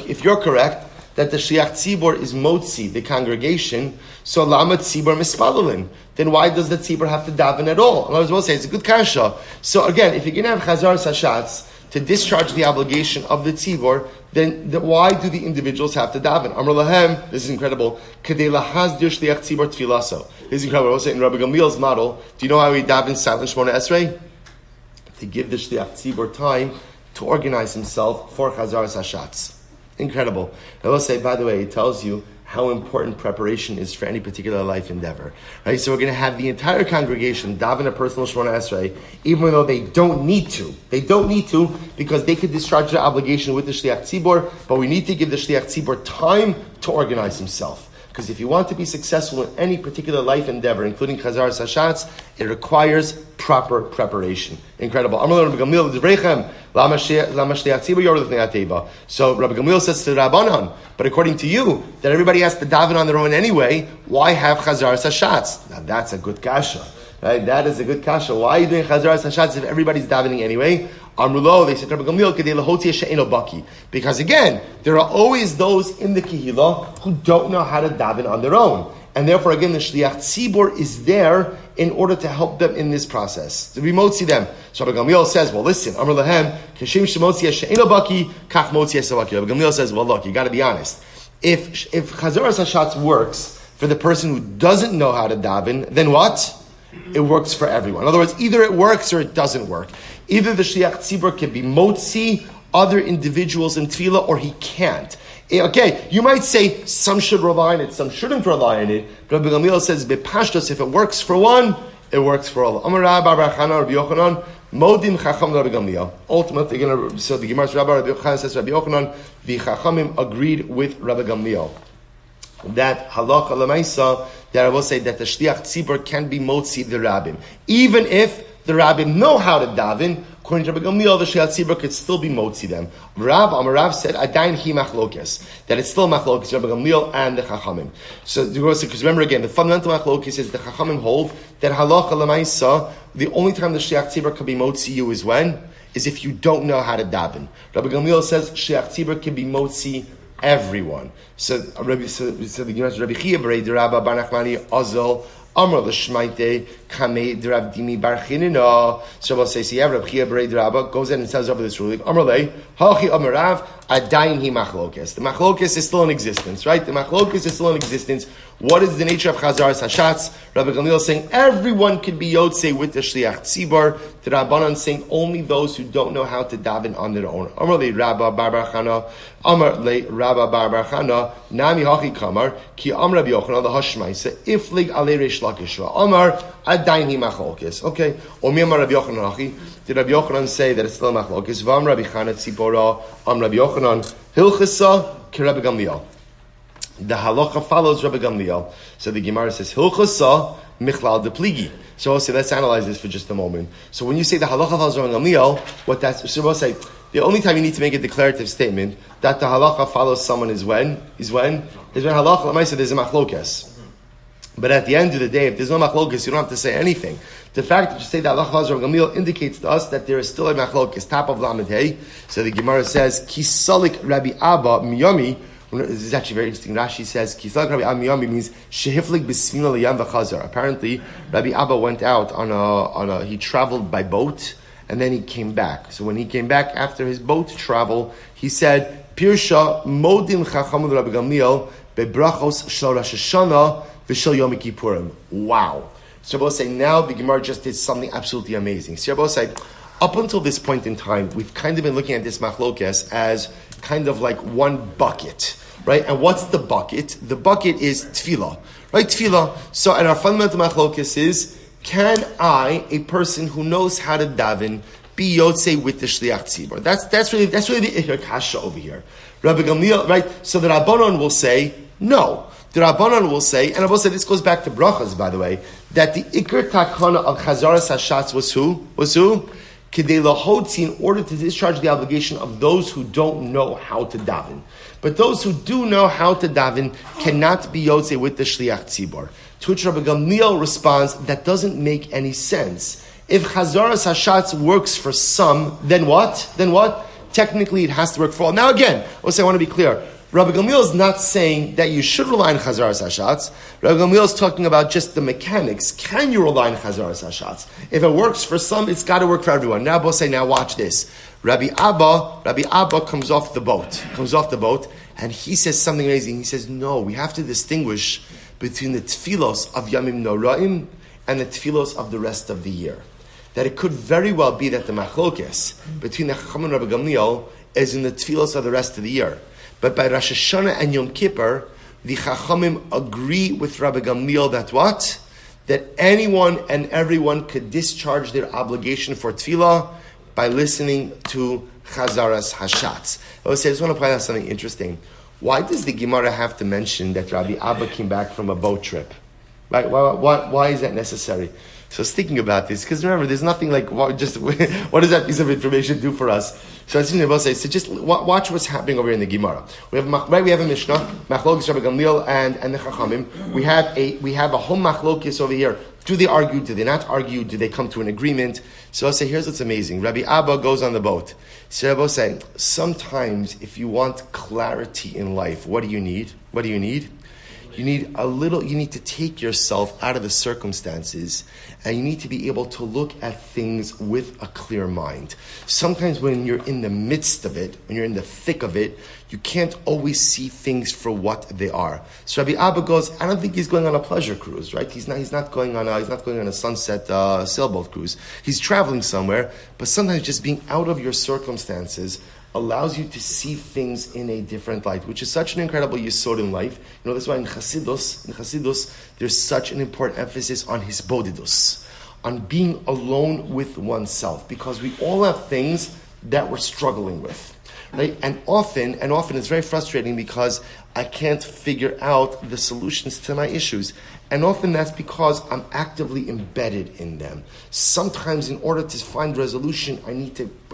if you're correct, that the Shliach Tzibor is motzi the congregation, so lama Tzibor mispalelin. Then why does the Tzibor have to daven at all? And I was going to say, it's a good kasha. So again, if you're going to have chazar sashatz to discharge the obligation of the tzibor, then why do the individuals have to daven? Amar lahem, this is incredible. Kedei lahazdir shliach tzibor tfilaso. This is incredible. Also in Rabbi Gamliel's model, do you know how he davens silent Shmona Esrei? To give the shliach tzibor time to organize himself for chazar sashatz. Incredible. I will say, by the way, it tells you how important preparation is for any particular life endeavor. Right? So we're going to have the entire congregation daven a personal Shemona Esrei, even though they don't need to. They don't need to because they could discharge their obligation with the Shliach Tzibor, but we need to give the Shliach Tzibor time to organize himself. Because if you want to be successful in any particular life endeavor, including Chazar Sashatz, it requires proper preparation. Incredible. So Rabbi Gamliel says to Rabbanan, but according to you, that everybody has to daven on their own anyway, why have Chazar Sashatz? Now that's a good kasha. Right? That is a good kasha. Why are you doing Chazar Sashatz if everybody's davening anyway? Amrulo, they said, Rabbi Gamliel, because again, there are always those in the kehilla who don't know how to daven on their own. And therefore, again, the Shliach Tzibor is there in order to help them in this process, to remotzi them. So Rabbi Gamliel says, well, listen, Amr Lahem, Kashim Shemotzi She'eno Baki, Kach Motzi Esavaki. Rabbi Gamliel says, well, look, you got to be honest. If Chazar Sashatz works for the person who doesn't know how to daven, then what? It works for everyone. In other words, either it works or it doesn't work. Either the Shliach Tzibor can be motzi other individuals in tefillah, or he can't. Okay, you might say some should rely on it, some shouldn't rely on it. But Rabbi Gamliel says, bepashtos, if it works for one, it works for all. Amar Rabbi Aharon, Rabbi Yochanan, Modim Chacham Rabbi Gamliel. Ultimately, so the Gemara's Rabbi Yochanan says Rabbi Yochanan, the Chachamim agreed with Rabbi Gamliel that halacha lemaisa, that I will say that the shliach tzibur can be motzi the rabbim, even if the rabbim know how to daven. According to Rabbi Gamliel, the shliach tzibur could still be motzi them. Amarav said adayin hi machlokes, that it's still machlokes Rabbi Gamliel and the chachamim. So because remember again, the fundamental machlokes is the chachamim hold that halacha lemaisa, the only time the shliach tzibur can be motzi you is when? Is if you don't know how to daven. Rabbi Gamliel says shliach tzibur can be motzi everyone. So the Gemara Rabbi Chia Berei the Rabba Bar Nachmani Azal Amar L'Shmaite Kamei the Rav Dimi Bar Chinina. So we'll say, see, Rabbi Chia Berei the Rabba goes in and says over this ruling. Amar Lei Hachi Amar Rav Adayin Hi Machlokes. The Machlokes is still in existence, right? The Machlokes is still in existence. What is the nature of Chazaras Hashatz? Rabbi Gamliel is saying everyone can be Yotzei with the Shliach Tzibur. The Rabbanan saying only those who don't know how to daven on their own. Amar le Rabba Bar Bar Chana, Amar le Rabba Bar Bar Chana, Nami Hachi Kamar, Ki Amar Rabbi Yochanan the Hashmaisa, Iflig Ale Reish Lakishra, Amar Adayin Hi Machlokes. Okay, Omi Amar Rabbi Yochanan Hachi. Did Rabbi Yochanan say that it's still Machlokes? Vam Rabbi Chana Tzipora, Am Rabbi Yochanan Hilchasa Ki Rabbi Gamliel. The halacha follows Rabbi Gamliel. So the Gemara says, Hilchasa Michlal de Pligi. So we'll say, let's analyze this for just a moment. So when you say the halacha follows Rabbi Gamliel, what that's, so we'll say, the only time you need to make a declarative statement that the halacha follows someone is when halacha, l'maisa, there's a machlokes. But at the end of the day, if there's no machlokes, you don't have to say anything. The fact that you say that halacha follows Rabbi Gamliel indicates to us that there is still a machlokes, top of Lamed Hey. So the Gemara says, Kisalik Rabbi Abba Miyomi. This is actually very interesting. Rashi says, Kislev Rabbi Abba Yomi means shehiflik b'sfina liyam v'chazar. Apparently, Rabbi Abba went out he traveled by boat, and then he came back. So when he came back after his boat travel, he said, Pirsha modim chachamud Rabbi Gamliel bebrachos shel Rosh Hashana v'shel Yom Kippurim. Wow. So we'll say, now the Gemara just did something absolutely amazing. So we'll say, up until this point in time, we've kind of been looking at this machlokes as kind of like one bucket, right? And what's the bucket? The bucket is tefillah, right? Tefillah. So, and our fundamental machlokes is, can I, a person who knows how to daven, be yotzei with the shliach tzibur? That's really the ikar kasha over here. Rabbi Gamliel, right? So the Rabbanon will say no. The Rabbanon will say, and I will say this goes back to brachas, by the way, that the ikar takana of chazaras hashatz was who? Kidei lahotzi, in order to discharge the obligation of those who don't know how to daven. But those who do know how to daven cannot be yotzei with the shliach tzibur. To which Rabbi Gamliel responds, that doesn't make any sense. If chazaras hashatz works for some, then what? Technically it has to work for all. Now again, I want to be clear. Rabbi Gamliel is not saying that you should rely on chazaras hashatz. Rabbi Gamliel is talking about just the mechanics. Can you rely on chazaras hashatz? If it works for some, it's got to work for everyone. Now, both say, now watch this. Rabbi Abba comes off the boat, and he says something amazing. He says, no, we have to distinguish between the tefillos of Yamim Noraim and the tefillos of the rest of the year. That it could very well be that the machlokes between the Chacham and Rabbi Gamliel is in the tefillos of the rest of the year. But by Rosh Hashanah and Yom Kippur, the Chachamim agree with Rabbi Gamliel that what? That anyone and everyone could discharge their obligation for tefillah by listening to Chazaras Hashatz. I just want to point out something interesting. Why does the Gemara have to mention that Rabbi Abba came back from a boat trip? Right? Why is that necessary? So I was thinking about this, because remember, there's nothing like, what does that piece of information do for us? So I was thinking about say, so just watch what's happening over here in the Gemara. We have a Mishnah, Machlokes Rabbi Gamliel and the Chachamim. We have a whole Machlokes over here. Do they argue? Do they not argue? Do they come to an agreement? So I'll say, here's what's amazing. Rabbi Abba goes on the boat. So Rabbi say, sometimes if you want clarity in life, what do you need? You need to take yourself out of the circumstances, and you need to be able to look at things with a clear mind. Sometimes when you're in the midst of it, when you're in the thick of it, you can't always see things for what they are. So Rabbi Abba goes, I don't think he's going on a pleasure cruise, right? He's not going on a sunset sailboat cruise. He's traveling somewhere, but sometimes just being out of your circumstances allows you to see things in a different light, which is such an incredible yesod in life. You know, that's why in Chassidus, there's such an important emphasis on hisbodidus, on being alone with oneself, because we all have things that we're struggling with. Right? And often it's very frustrating because I can't figure out the solutions to my issues. And often that's because I'm actively embedded in them. Sometimes in order to find resolution, I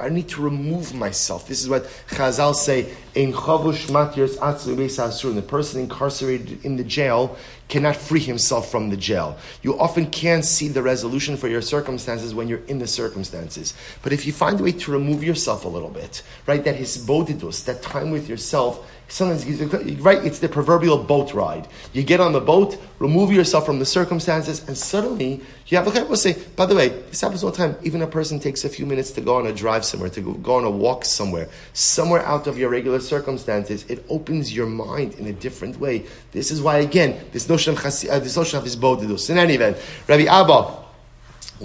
need to remove myself. This is what Chazal say, Ein chavush matyers atzu beis ha'asurim. The person incarcerated in the jail cannot free himself from the jail. You often can't see the resolution for your circumstances when you're in the circumstances. But if you find a way to remove yourself a little bit, right, that hisbodidus, that time with yourself, sometimes, right, it's the proverbial boat ride. You get on the boat, remove yourself from the circumstances, and suddenly you have, okay, we'll say, by the way, this happens all the time. Even a person takes a few minutes to go on a drive somewhere, to go on a walk somewhere out of your regular circumstances. It opens your mind in a different way. This is why, again, this notion of his boat. In any event, Rabbi Abba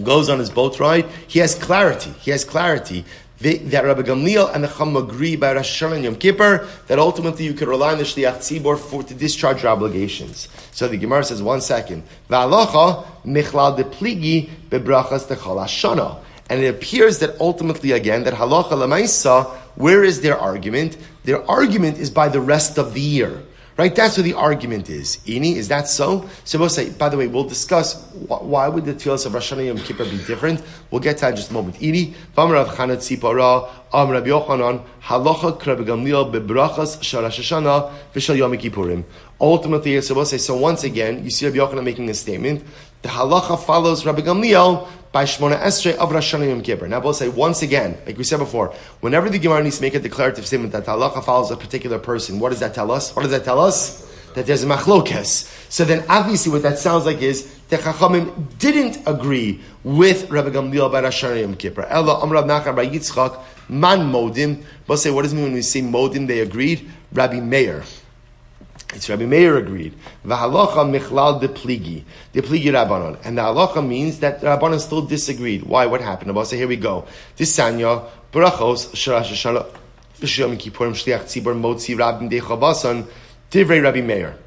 goes on his boat ride. He has clarity. That Rabbi Gamliel and the Chum agree by Rosh Hashanah and Yom Kippur that ultimately you could rely on the Shliach Tzibor to discharge your obligations. So the Gemara says, 1 second, V'alocha michlal de pligi bebrachas techol Hashana. And it appears that ultimately again, that halacha lemaisa, where is their argument? Their argument is by the rest of the year. Right, that's what the argument is. Ini, is that so? So we'll say, by the way, we'll discuss why would the tefillas of Rosh Hashanah Yom Kippur be different. We'll get to that in just a moment. Ini, v'amrav chanat tzipora, Rabbi Yochanan, halacha k'Rabbi Gamliel bebrachas shel Rosh Hashanah v'shel Yom Kippurim. Ultimately, so we'll say, so once again, you see Rabbi Yochanan making a statement. The halacha follows Rabbi Gamliel by Shmona Esrei of Rosh Hashanah Yom Kippur. Now we'll say once again, like we said before, whenever the Gemara needs to make a declarative statement that the halacha follows a particular person, what does that tell us? That there's a machlokes. So then obviously what that sounds like is the Chachamim didn't agree with Rabbi Gamliel by Rosh Hashanah Yom Kippur. Ella Amrav Nachar by Yitzchak man modim. We'll say, what does it mean when we say modim? They agreed. Rabbi Meir. It's Rabbi Meir agreed. V'halacha michlal de pligi rabbanon, and the halacha means that the rabbanon still disagreed. Why? What happened? I'll say, here we go. This sanya brachos sharash shala v'shiyom kippurim shliach tzibor motzi rabbim dechavasan divrei Rabbi Meir.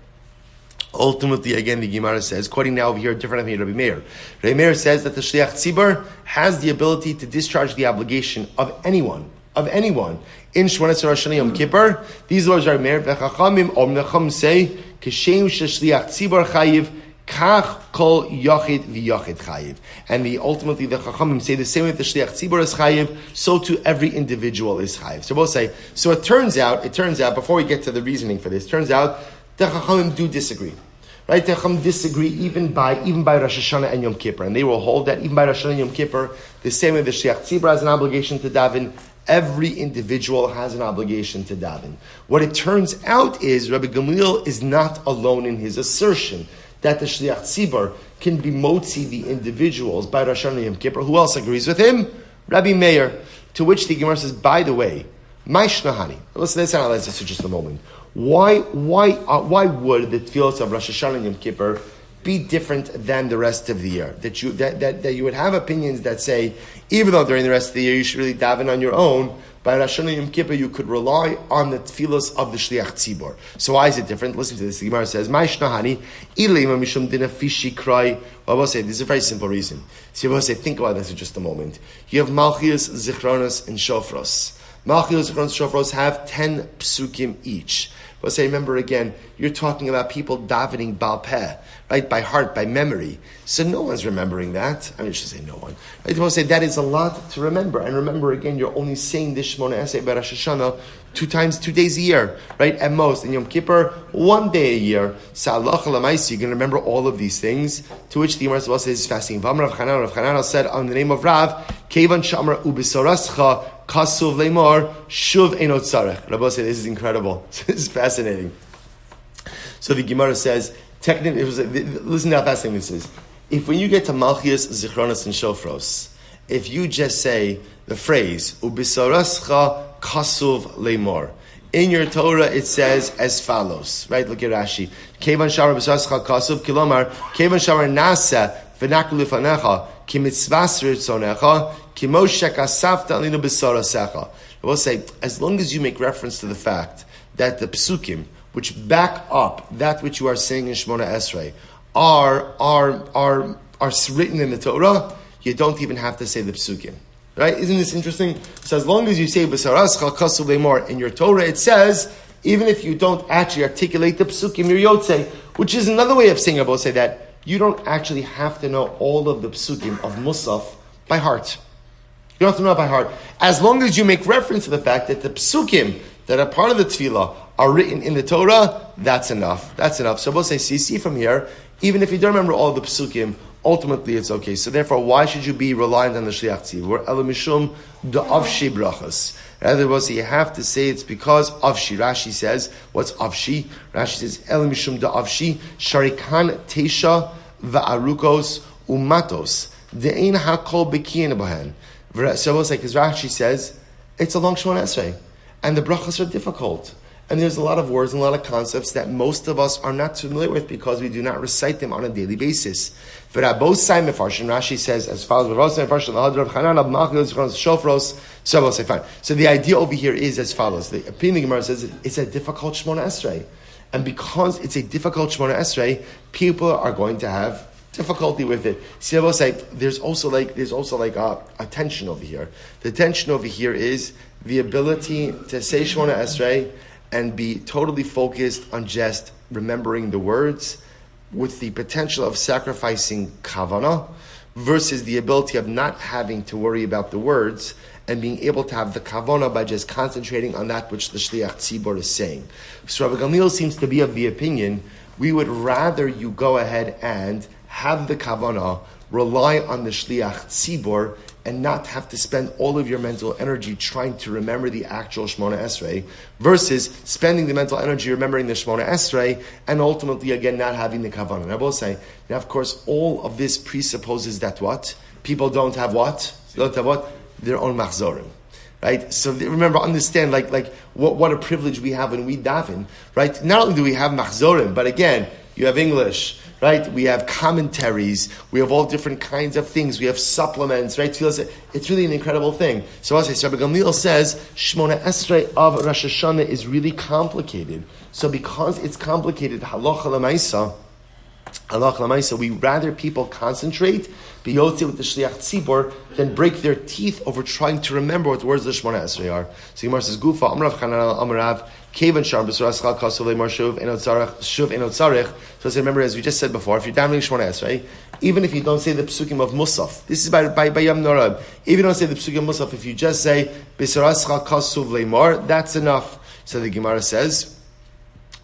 Ultimately, again, the Gemara says, quoting now over here, different than Rabbi Meir. Rabbi Meir says that the shliach tzibor has the ability to discharge the obligation of anyone. In Shmonas Rosh Hashanah Yom Kippur, these words are Meir v'chachamim omnecham say kishem sheshliach tzibor chayiv kach kol yachid v'yachid chayiv. And ultimately the chachamim say the same way the shliach tzibor is chayiv, so too every individual is chayiv. So we'll say. So it turns out before we get to the reasoning for this, turns out the chachamim do disagree. Right, the Chachamim disagree even by Rosh Hashanah and Yom Kippur, and they will hold that even by Rosh Hashanah and Yom Kippur, the same way the shliach tzibor has an obligation to daven, every individual has an obligation to daven. What it turns out is Rabbi Gamliel is not alone in his assertion that the shliach tzibor can be motzi the individuals by Rosh Hashanah and Yom Kippur. Who else agrees with him? Rabbi Meir. To which the Gemara says, by the way, let's analyze this for just a moment. Why would the tefillos of Rosh Hashanah and Yom Kippur be different than the rest of the year? That you would have opinions that say, even though during the rest of the year you should really daven on your own, by Rosh Hashanah and Yom Kippur you could rely on the tefillos of the shliach tzibor. So why is it different? Listen to this. The Gemara says, "My shnahani ilema mishum dina fishi krai." Well, I will say this is a very simple reason. So I will say, think about this for just a moment. You have Malchias, Zichronos, and Shofros. Malchias, Zichronos, and Shofros have 10 psukim each. But say, remember again, you're talking about people davening Baal Peh, right? By heart, by memory. So no one's remembering that. I should say no one. Right? We'll say that is a lot to remember. And remember again, you're only saying this Shmona Esrei by Rosh Hashanah 2 days a year, right? At most. In Yom Kippur, 1 day a year. So Allah Chalamais, you're going to remember all of these things. To which the Gemara says fasting. Rav Chananah said on the name of Rav, Kevan Shamra Ubisorascha Kasuv Lemor Shuv Enot Tzarech. Rabbi said, this is incredible. This is fascinating. So the Gemara says, technically, listen to how fascinating this is. If when you get to Malchias, Zichronos, and Shofros, if you just say the phrase Ubisarascha Kasuv Lemor, in your Torah it says as follows, right? Look at Rashi. Kevan Shamar Ubisarascha Kasuv Kilomar Kevan Shamar Nasa V'nakul Lifanecha Ki Mitzvas Ritzonecha Ki Moshe Kasavta Alinu B'Sarasecha. I will say, as long as you make reference to the fact that the psukim which back up that which you are saying in Shmona Esrei are are written in the Torah, you don't even have to say the psukim. Right? Isn't this interesting? So as long as you say B'sarascha kasu leimor in your Torah, it says, even if you don't actually articulate the psukim, you're yotzei, which is another way of saying, I will say that you don't actually have to know all of the psukim of Musaf by heart. You don't have to know it by heart. As long as you make reference to the fact that the psukim that are part of the tefillah are written in the Torah, that's enough. That's enough. So we'll say, so you see from here, even if you don't remember all the psukim, ultimately it's okay. So therefore, why should you be reliant on the shliach tzibur? Elamishum da'avshi brachas. In other words, you have to say it's because avshi. Rashi says, what's avshi? Rashi says, elamishum da'avshi sharikan teisha va'arukos umatos de'ein hakol bekiyin bahen. So we'll say, because Rashi says, it's a long Shemona Esrei, and the brachas are difficult. And there's a lot of words and a lot of concepts that most of us are not familiar with because we do not recite them on a daily basis. Rashi says as follows. So the idea over here is as follows. The opinion of the Gemara says it's a difficult Shemona Esrei. And because it's a difficult Shemona Esrei, people are going to have difficulty with it. See, I will say there's also a tension over here. The tension over here is the ability to say Shemona Esrei and be totally focused on just remembering the words with the potential of sacrificing kavanah versus the ability of not having to worry about the words and being able to have the kavanah by just concentrating on that which the shliach tzibor is saying. So Rabbi Gamliel seems to be of the opinion we would rather you go ahead and have the kavanah, rely on the shliach tzibor, and not have to spend all of your mental energy trying to remember the actual Shemona Esrei versus spending the mental energy remembering the Shemona Esrei and ultimately, again, not having the kavanah. And I will say, now, of course, all of this presupposes that what? People don't have what? They don't have what? Their own machzorim. Right? So remember, understand, what a privilege we have when we daven. Right? Not only do we have machzorim, but again, you have English, right? We have commentaries. We have all different kinds of things. We have supplements, right? It's really an incredible thing. So Rabbi Gamliel says, Shemona Esrei of Rosh Hashanah is really complicated. So because it's complicated, halacha l'maisa, we rather people concentrate, be yotze with the shliach tzibor, than break their teeth over trying to remember what the words of the Shemona Esrei are. So Gemara says, Gufa, Amrav Chananel, Amrav, Kevan Shar, B'surah Kasu Leimar Shuv Enot Tzarech. So remember, as we just said before, if you're davening Shemona Esrei, even if you don't say the psukim of Musaf, this is by Yom Norad. If you don't say the psukim of Musaf, if you just say B'surah Kasu Leimar, that's enough. So the Gemara says,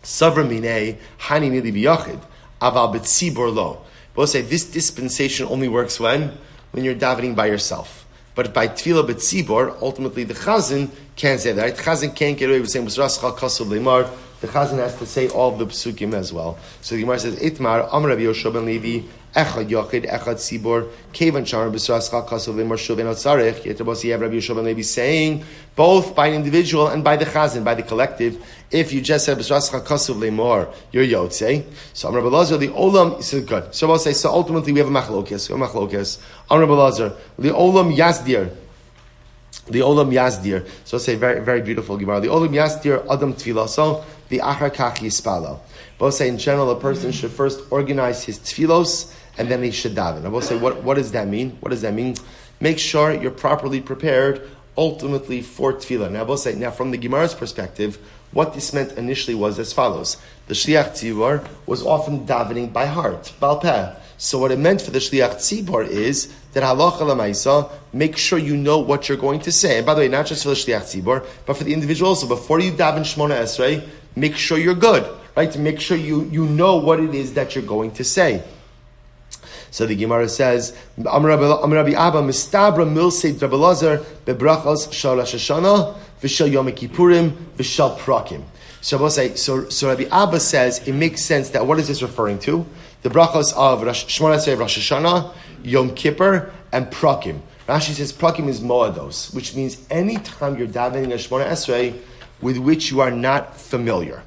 Savra Minei Hani Mili B'Yachid Aval B'Tzibor Lo. We'll say this dispensation only works when you're davening by yourself. But by tefillah b'tzibor, ultimately the chazan can't say that. Right? The chazan can't get away with saying b'srascha kasav leimar. The chazan has to say all the psukim as well. So the Gemara says, Itmar Amar Rabbi Yoshua ben Levi Echad Yochid Echad Tzibor Kevan Shar b'srascha kasav leimar shuv enot tzarech. Yet you have Rabbi Yoshua ben Levi saying both by an individual and by the chazan, by the collective. If you just said b'srascha kasav leimar, you're yotzei. So Amar Rabbi Lazar the olam is good. So I'll say so. Ultimately, we have a machlokes. Amar Rabbi Lazar the olam yasdir. The olam yasdir. So I'll say very very beautiful Gemara. The olam yasdir adam tfilaso the achar kach yispalo. But I'll say in general a person should first organize his tfilos and then he should daven. I will say what does that mean? What does that mean? Make sure you're properly prepared ultimately for tefillah. Now I will say now from the Gemara's perspective, what this meant initially was as follows. The shliach tzibor was often davening by heart, bal peh. So what it meant for the shliach tzibor is that halacha l'maisa, make sure you know what you're going to say. And by the way, not just for the shliach tzibor, but for the individual also. Before you daven Shemona Esrei, make sure you're good, right? To make sure you know what it is that you're going to say. So the Gemara says, Amar Rabbi Abba mistabra milseid Rabbi Lazar bebrachos shal Rosh Hashanah v'shal Yom Kippurim v'shal Prakim. So Rabbi Abba says it makes sense that what is this referring to? The brachos of Shemona Esrei of Rosh Hashanah, Yom Kippur, and Prakim. Rashi says Prakim is moados, which means any time you're davening a Shemona Esrei with which you are not familiar,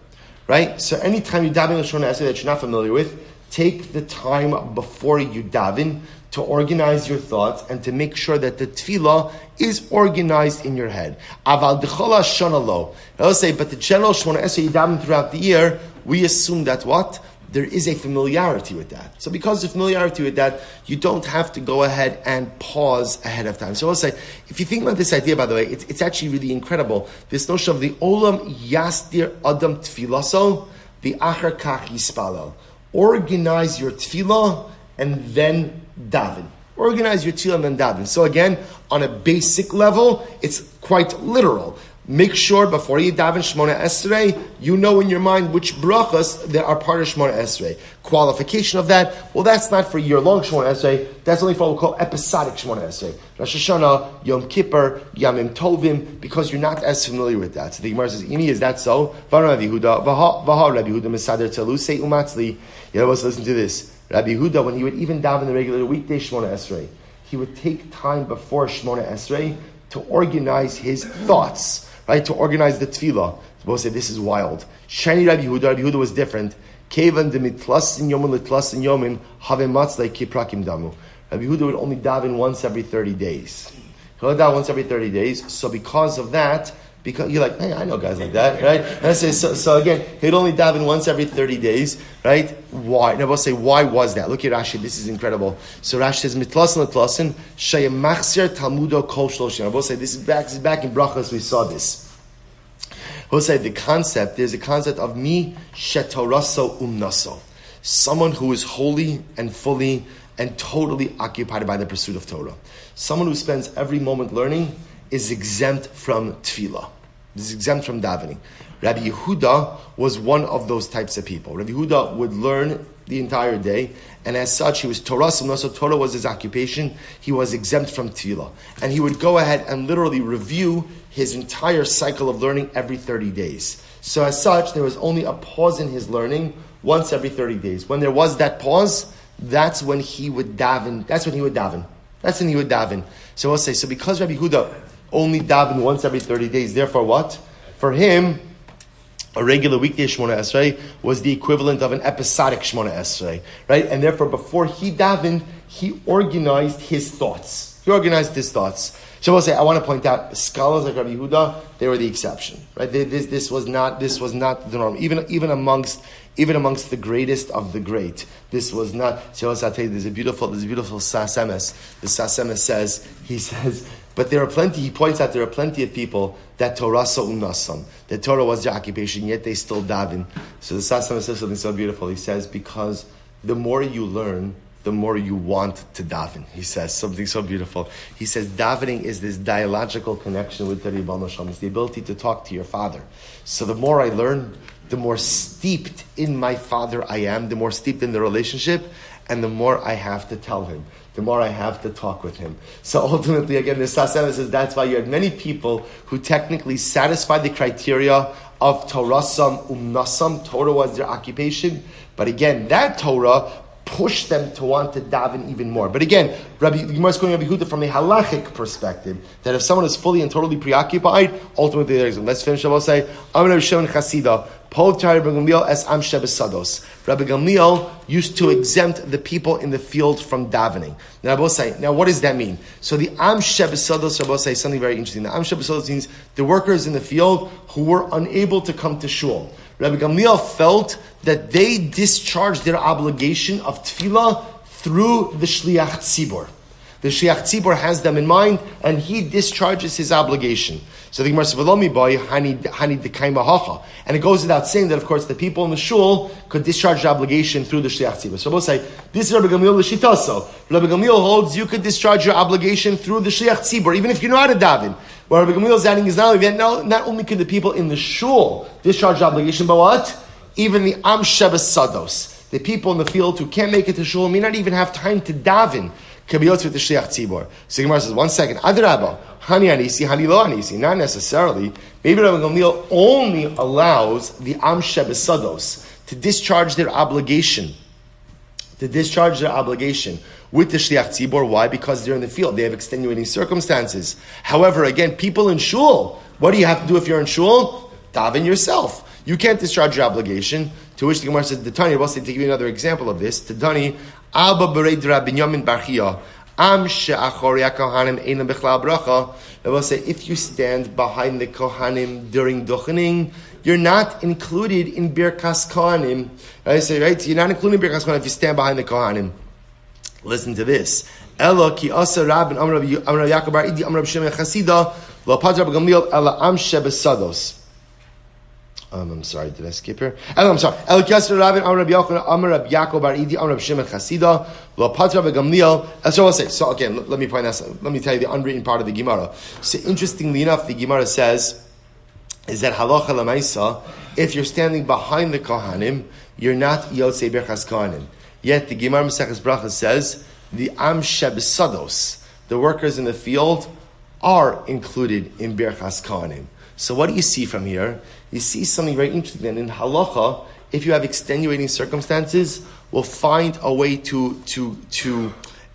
right? So any time you're davening a Shemona Esrei that you're not familiar with, take the time before you daven to organize your thoughts and to make sure that the tefillah is organized in your head. Aval d'chola shana lo. I'll say, but the general Shemona Esrei you daven throughout the year, we assume that what? there is a familiarity with that. So because of familiarity with that, you don't have to go ahead and pause ahead of time. So I'll say, if you think about this idea, by the way, it's actually really incredible. This notion of the olam yastir adam tfilaso, the achar kach yispalel. Organize your tefillah and then daven. Organize your tefillah and then daven. So again, on a basic level, it's quite literal. Make sure before you daven Shmona Esrei, you know in your mind which brachas that are part of Shmona Esrei. Qualification of that, well, that's not for year-long Shmona Esrei. That's only for what we call episodic Shmona Esrei. Rosh Hashana, Yom Kippur, Yamim Tovim, because you're not as familiar with that. So the Gemara says, Imi, is that so? Rabbi Yehuda, Rabbi Yehuda, Mesader Teluse Umatzli. You know, listen to this. Rabbi Yehuda, when he would even daven the regular weekday Shmona Esrei, he would take time before Shmona Esrei to organize his thoughts. Right, to organize the tefillah. Suppose say this is wild. Shani Rabbi Yehuda was different. Kevan de mitlasin yomin litlasin yomin have matzlei kiprakim damu. Rabbi Yehuda would only daven once every 30 days. He would daven once every 30 days. So because of that, because you're like, hey, I know guys like that, right? And I say, so again, he'd only daven once every 30 days, right? Why? And I will say, why was that? Look at Rashi, this is incredible. So Rashi says, mitlasin litlasin, shayem machzir talmudo kol shloshim. I will say, this is back in Brachos, we saw this. We'll say there's a concept of mi shetoraso umnaso. Someone who is wholly and fully and totally occupied by the pursuit of Torah. Someone who spends every moment learning is exempt from tefillah. Is exempt from davening. Rabbi Yehuda was one of those types of people. Rabbi Yehuda would learn the entire day, and as such, he was Torah. So Torah was his occupation. He was exempt from tefillah, and he would go ahead and literally review his entire cycle of learning every 30 days. So as such, there was only a pause in his learning once every 30 days. When there was that pause, that's when he would daven. That's when he would daven. So I'll say, so because Rabbi Yehuda only davened once every 30 days, therefore what? For him, a regular weekday Shmona Esrei was the equivalent of an episodic Shmona Esrei, right? And therefore, before he davened, he organized his thoughts. So I'll say, I want to point out, scholars like Rabbi Yehuda, they were the exception, right? This was not the norm. Even amongst the greatest of the great, this was not. So I'll tell you, there's a beautiful Sas Emes. The Sas Emes says, but there are plenty. He points out there are plenty of people that Torah nasam, that Torah was their occupation, yet they still daven. So the Sas Emes says something so beautiful. He says, because the more you learn, the more you want to daven. He says something so beautiful. He says davening is this dialogical connection with the Ribbon Shalom. It's the ability to talk to your Father. So the more I learn, the more steeped in my Father I am, the more steeped in the relationship, and the more I have to tell him, the more I have to talk with him. So ultimately, again, the Sas Emes says that's why you had many people who technically satisfied the criteria of Torasam Umnasam. Torah was their occupation. But again, that Torah push them to want to daven even more. But again, the Gemara is quoting Rabbi Yehuda from a halachic perspective, that if someone is fully and totally preoccupied, ultimately there is. Let's finish. I will say, Amar Rabbi Shimon Chasida, Pov Tari Rabbi Gamliel es Am Shebesados. Rabbi Gamliel used to exempt the people in the field from davening. Now, I will say, now what does that mean? So the Am Shebesados, I will say something very interesting. The Am Shebesados means the workers in the field who were unable to come to shul. Rabbi Gamliel felt that they discharged their obligation of tefillah through the Shliach Tzibor. The Shliach Tzibor has them in mind, and he discharges his obligation. So the Gemara says, "V'lo boy hani dekayma hacha," and it goes without saying that, of course, the people in the shul could discharge the obligation through the Shliach Tzibor. So we'll say this is Rabbi Gamliel l'shitaso. Rabbi Gamliel holds you could discharge your obligation through the Shliach Tzibor, even if you know how to daven. What Rabbi Gamliel is adding is not only could the people in the shul discharge the obligation, but what? Even the Am Shebes Sados, the people in the field who can't make it to shul, may not even have time to daven, could be with the Shliach Tzibor. So Gemara says, 1 second, Adrabah, Hani Anisi, Hani Lo Anisi, not necessarily. Maybe Rabbi Gamliel only allows the Am Shebes Sados to discharge their obligation. With the Shliach Tzibor. Why? Because they're in the field. They have extenuating circumstances. However, again, people in shul, what do you have to do if you're in shul? Daven yourself. You can't discharge your obligation. To which the Gemara says, Tani, I will say, to give you another example of this, Tani, Abba Bered Rabbi Yamin Barchia, I will say, if you stand behind the Kohanim during Duchening, you're not included in Birkas Kohanim. I say, right? You're not included in Birkas Kohanim if you stand behind the Kohanim. Listen to this. Ela ki asa Rabin Amr Yaakov Bar Idi Amr Shimon Chasida lo Patra b'Gamliel ela am shebesados. I'm sorry, did I skip here? I'm sorry. El ki asa Rabin Amr Yaakov Bar Idi Amr Shimon Chasida lo Patra b'Gamliel. So I'll say. So again, let me point out. Let me tell you the unwritten part of the Gemara. So interestingly enough, the Gemara says is that halacha lemaisa, if you're standing behind the Kohanim, you're not yotzei birchas Kohanim. Yet the Gemara Maseches Brachas says the am shebesados, the workers in the field, are included in birchas Kohanim. So what do you see from here? You see something very interesting. And in halacha, if you have extenuating circumstances, we'll find a way to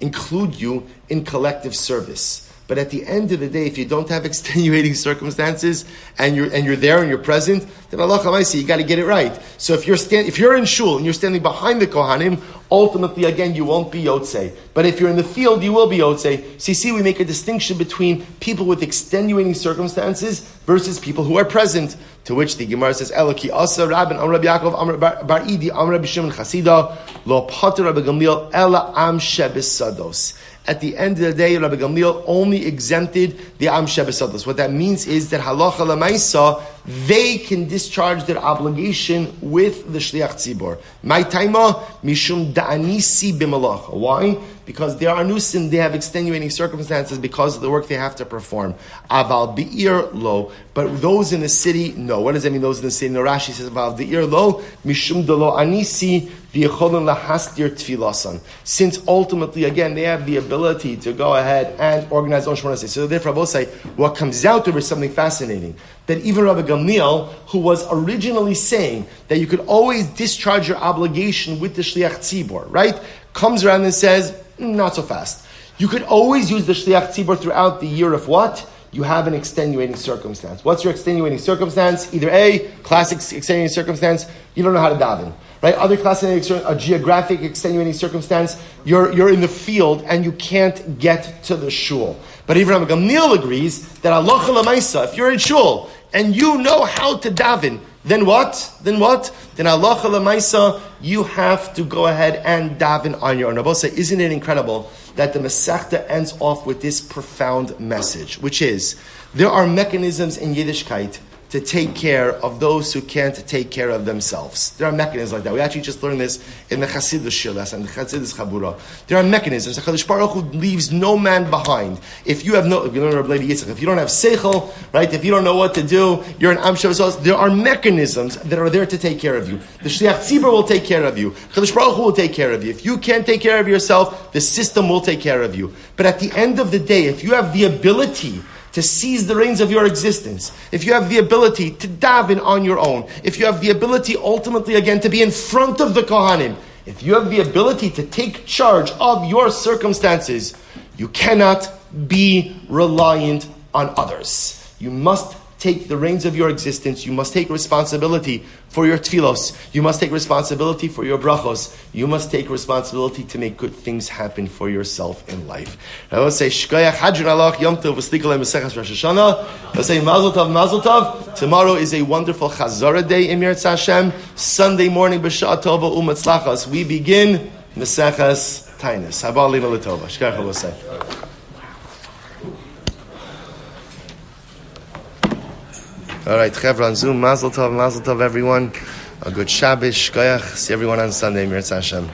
include you in collective service. But at the end of the day, if you don't have extenuating circumstances and you're there and you're present, then Allah Chamaisi, you got to get it right. So if you're in shul and you're standing behind the Kohanim, ultimately again you won't be yotzei. But if you're in the field, you will be yotzei. So you see, we make a distinction between people with extenuating circumstances versus people who are present. To which the Gemara says, Eloki Asa Rabin Amr Rabbi Yaakov Amr Bar Idi Amr Rabbi Shimon Chasida Lo Pater Rabbi Gamliel Ela Am Shebesados. At the end of the day, Rabbi Gamliel only exempted the Am Shebesados. What that means is that halacha lemaisa, they can discharge their obligation with the Shliach Tzibor. My taima mishum da'anisi b'malacha. Why? Because they are anusim, they have extenuating circumstances because of the work they have to perform. Aval bi'ir lo. But those in the city, no. What does that mean, those in the city? No, Rashi says, aval bi'ir lo, mishum delo anisi v'yecholin lahastir tfilasan. Since ultimately, again, they have the ability to go ahead and organize on Shemona. So therefore, I will say, what comes out of it is something fascinating. That even Rabbi Gamliel, who was originally saying that you could always discharge your obligation with the Shliach Tzibor, right? Comes around and says, not so fast. You could always use the Shliach Tzibor throughout the year if what? You have an extenuating circumstance. What's your extenuating circumstance? Either A, classic extenuating circumstance, you don't know how to daven. Right? Other classic, a geographic extenuating circumstance, you're in the field and you can't get to the shul. But even Rabbi Gamliel agrees that halacha lemaisa, if you're in shul and you know how to daven, then what? Then halacha lemaisa, you have to go ahead and daven on your own. Rabosa, isn't it incredible that the Masechta ends off with this profound message, which is, there are mechanisms in Yiddishkeit to take care of those who can't take care of themselves. There are mechanisms like that. We actually just learned this in the Chassidus Shilas and the Chassidus Chabura. There are mechanisms. HaKadosh Baruch Hu leaves no man behind. If you learn Rabbi Yitzchak, if you don't have seichel, right, if you don't know what to do, you're an Am Shavasos, there are mechanisms that are there to take care of you. The Shliach Tzibur will take care of you. HaKadosh Baruch Hu will take care of you. If you can't take care of yourself, the system will take care of you. But at the end of the day, if you have the ability to seize the reins of your existence, if you have the ability to daven on your own, if you have the ability ultimately again to be in front of the Kohanim, if you have the ability to take charge of your circumstances, you cannot be reliant on others. You must take the reins of your existence. You must take responsibility for your tfilos. You must take responsibility for your brachos. You must take responsibility to make good things happen for yourself in life. I will say, Shkoyach Hadron Alach Yom Tov V'Slikolei Meseches Rosh Hashana. I will say, Mazel Tov, Mazel Tov. Tomorrow is a wonderful Chazorah day in Yirtzeh Hashem. Sunday morning, B'Shah Tova U'Matzlachas. We begin Meseches Tainus. Haba Lina L'Tova. Shkoyach, I will say. All right, Chevra on Zoom, Mazel Tov, everyone. A good Shabbos, Shkoyach. See everyone on Sunday, Yirtzeh Hashem.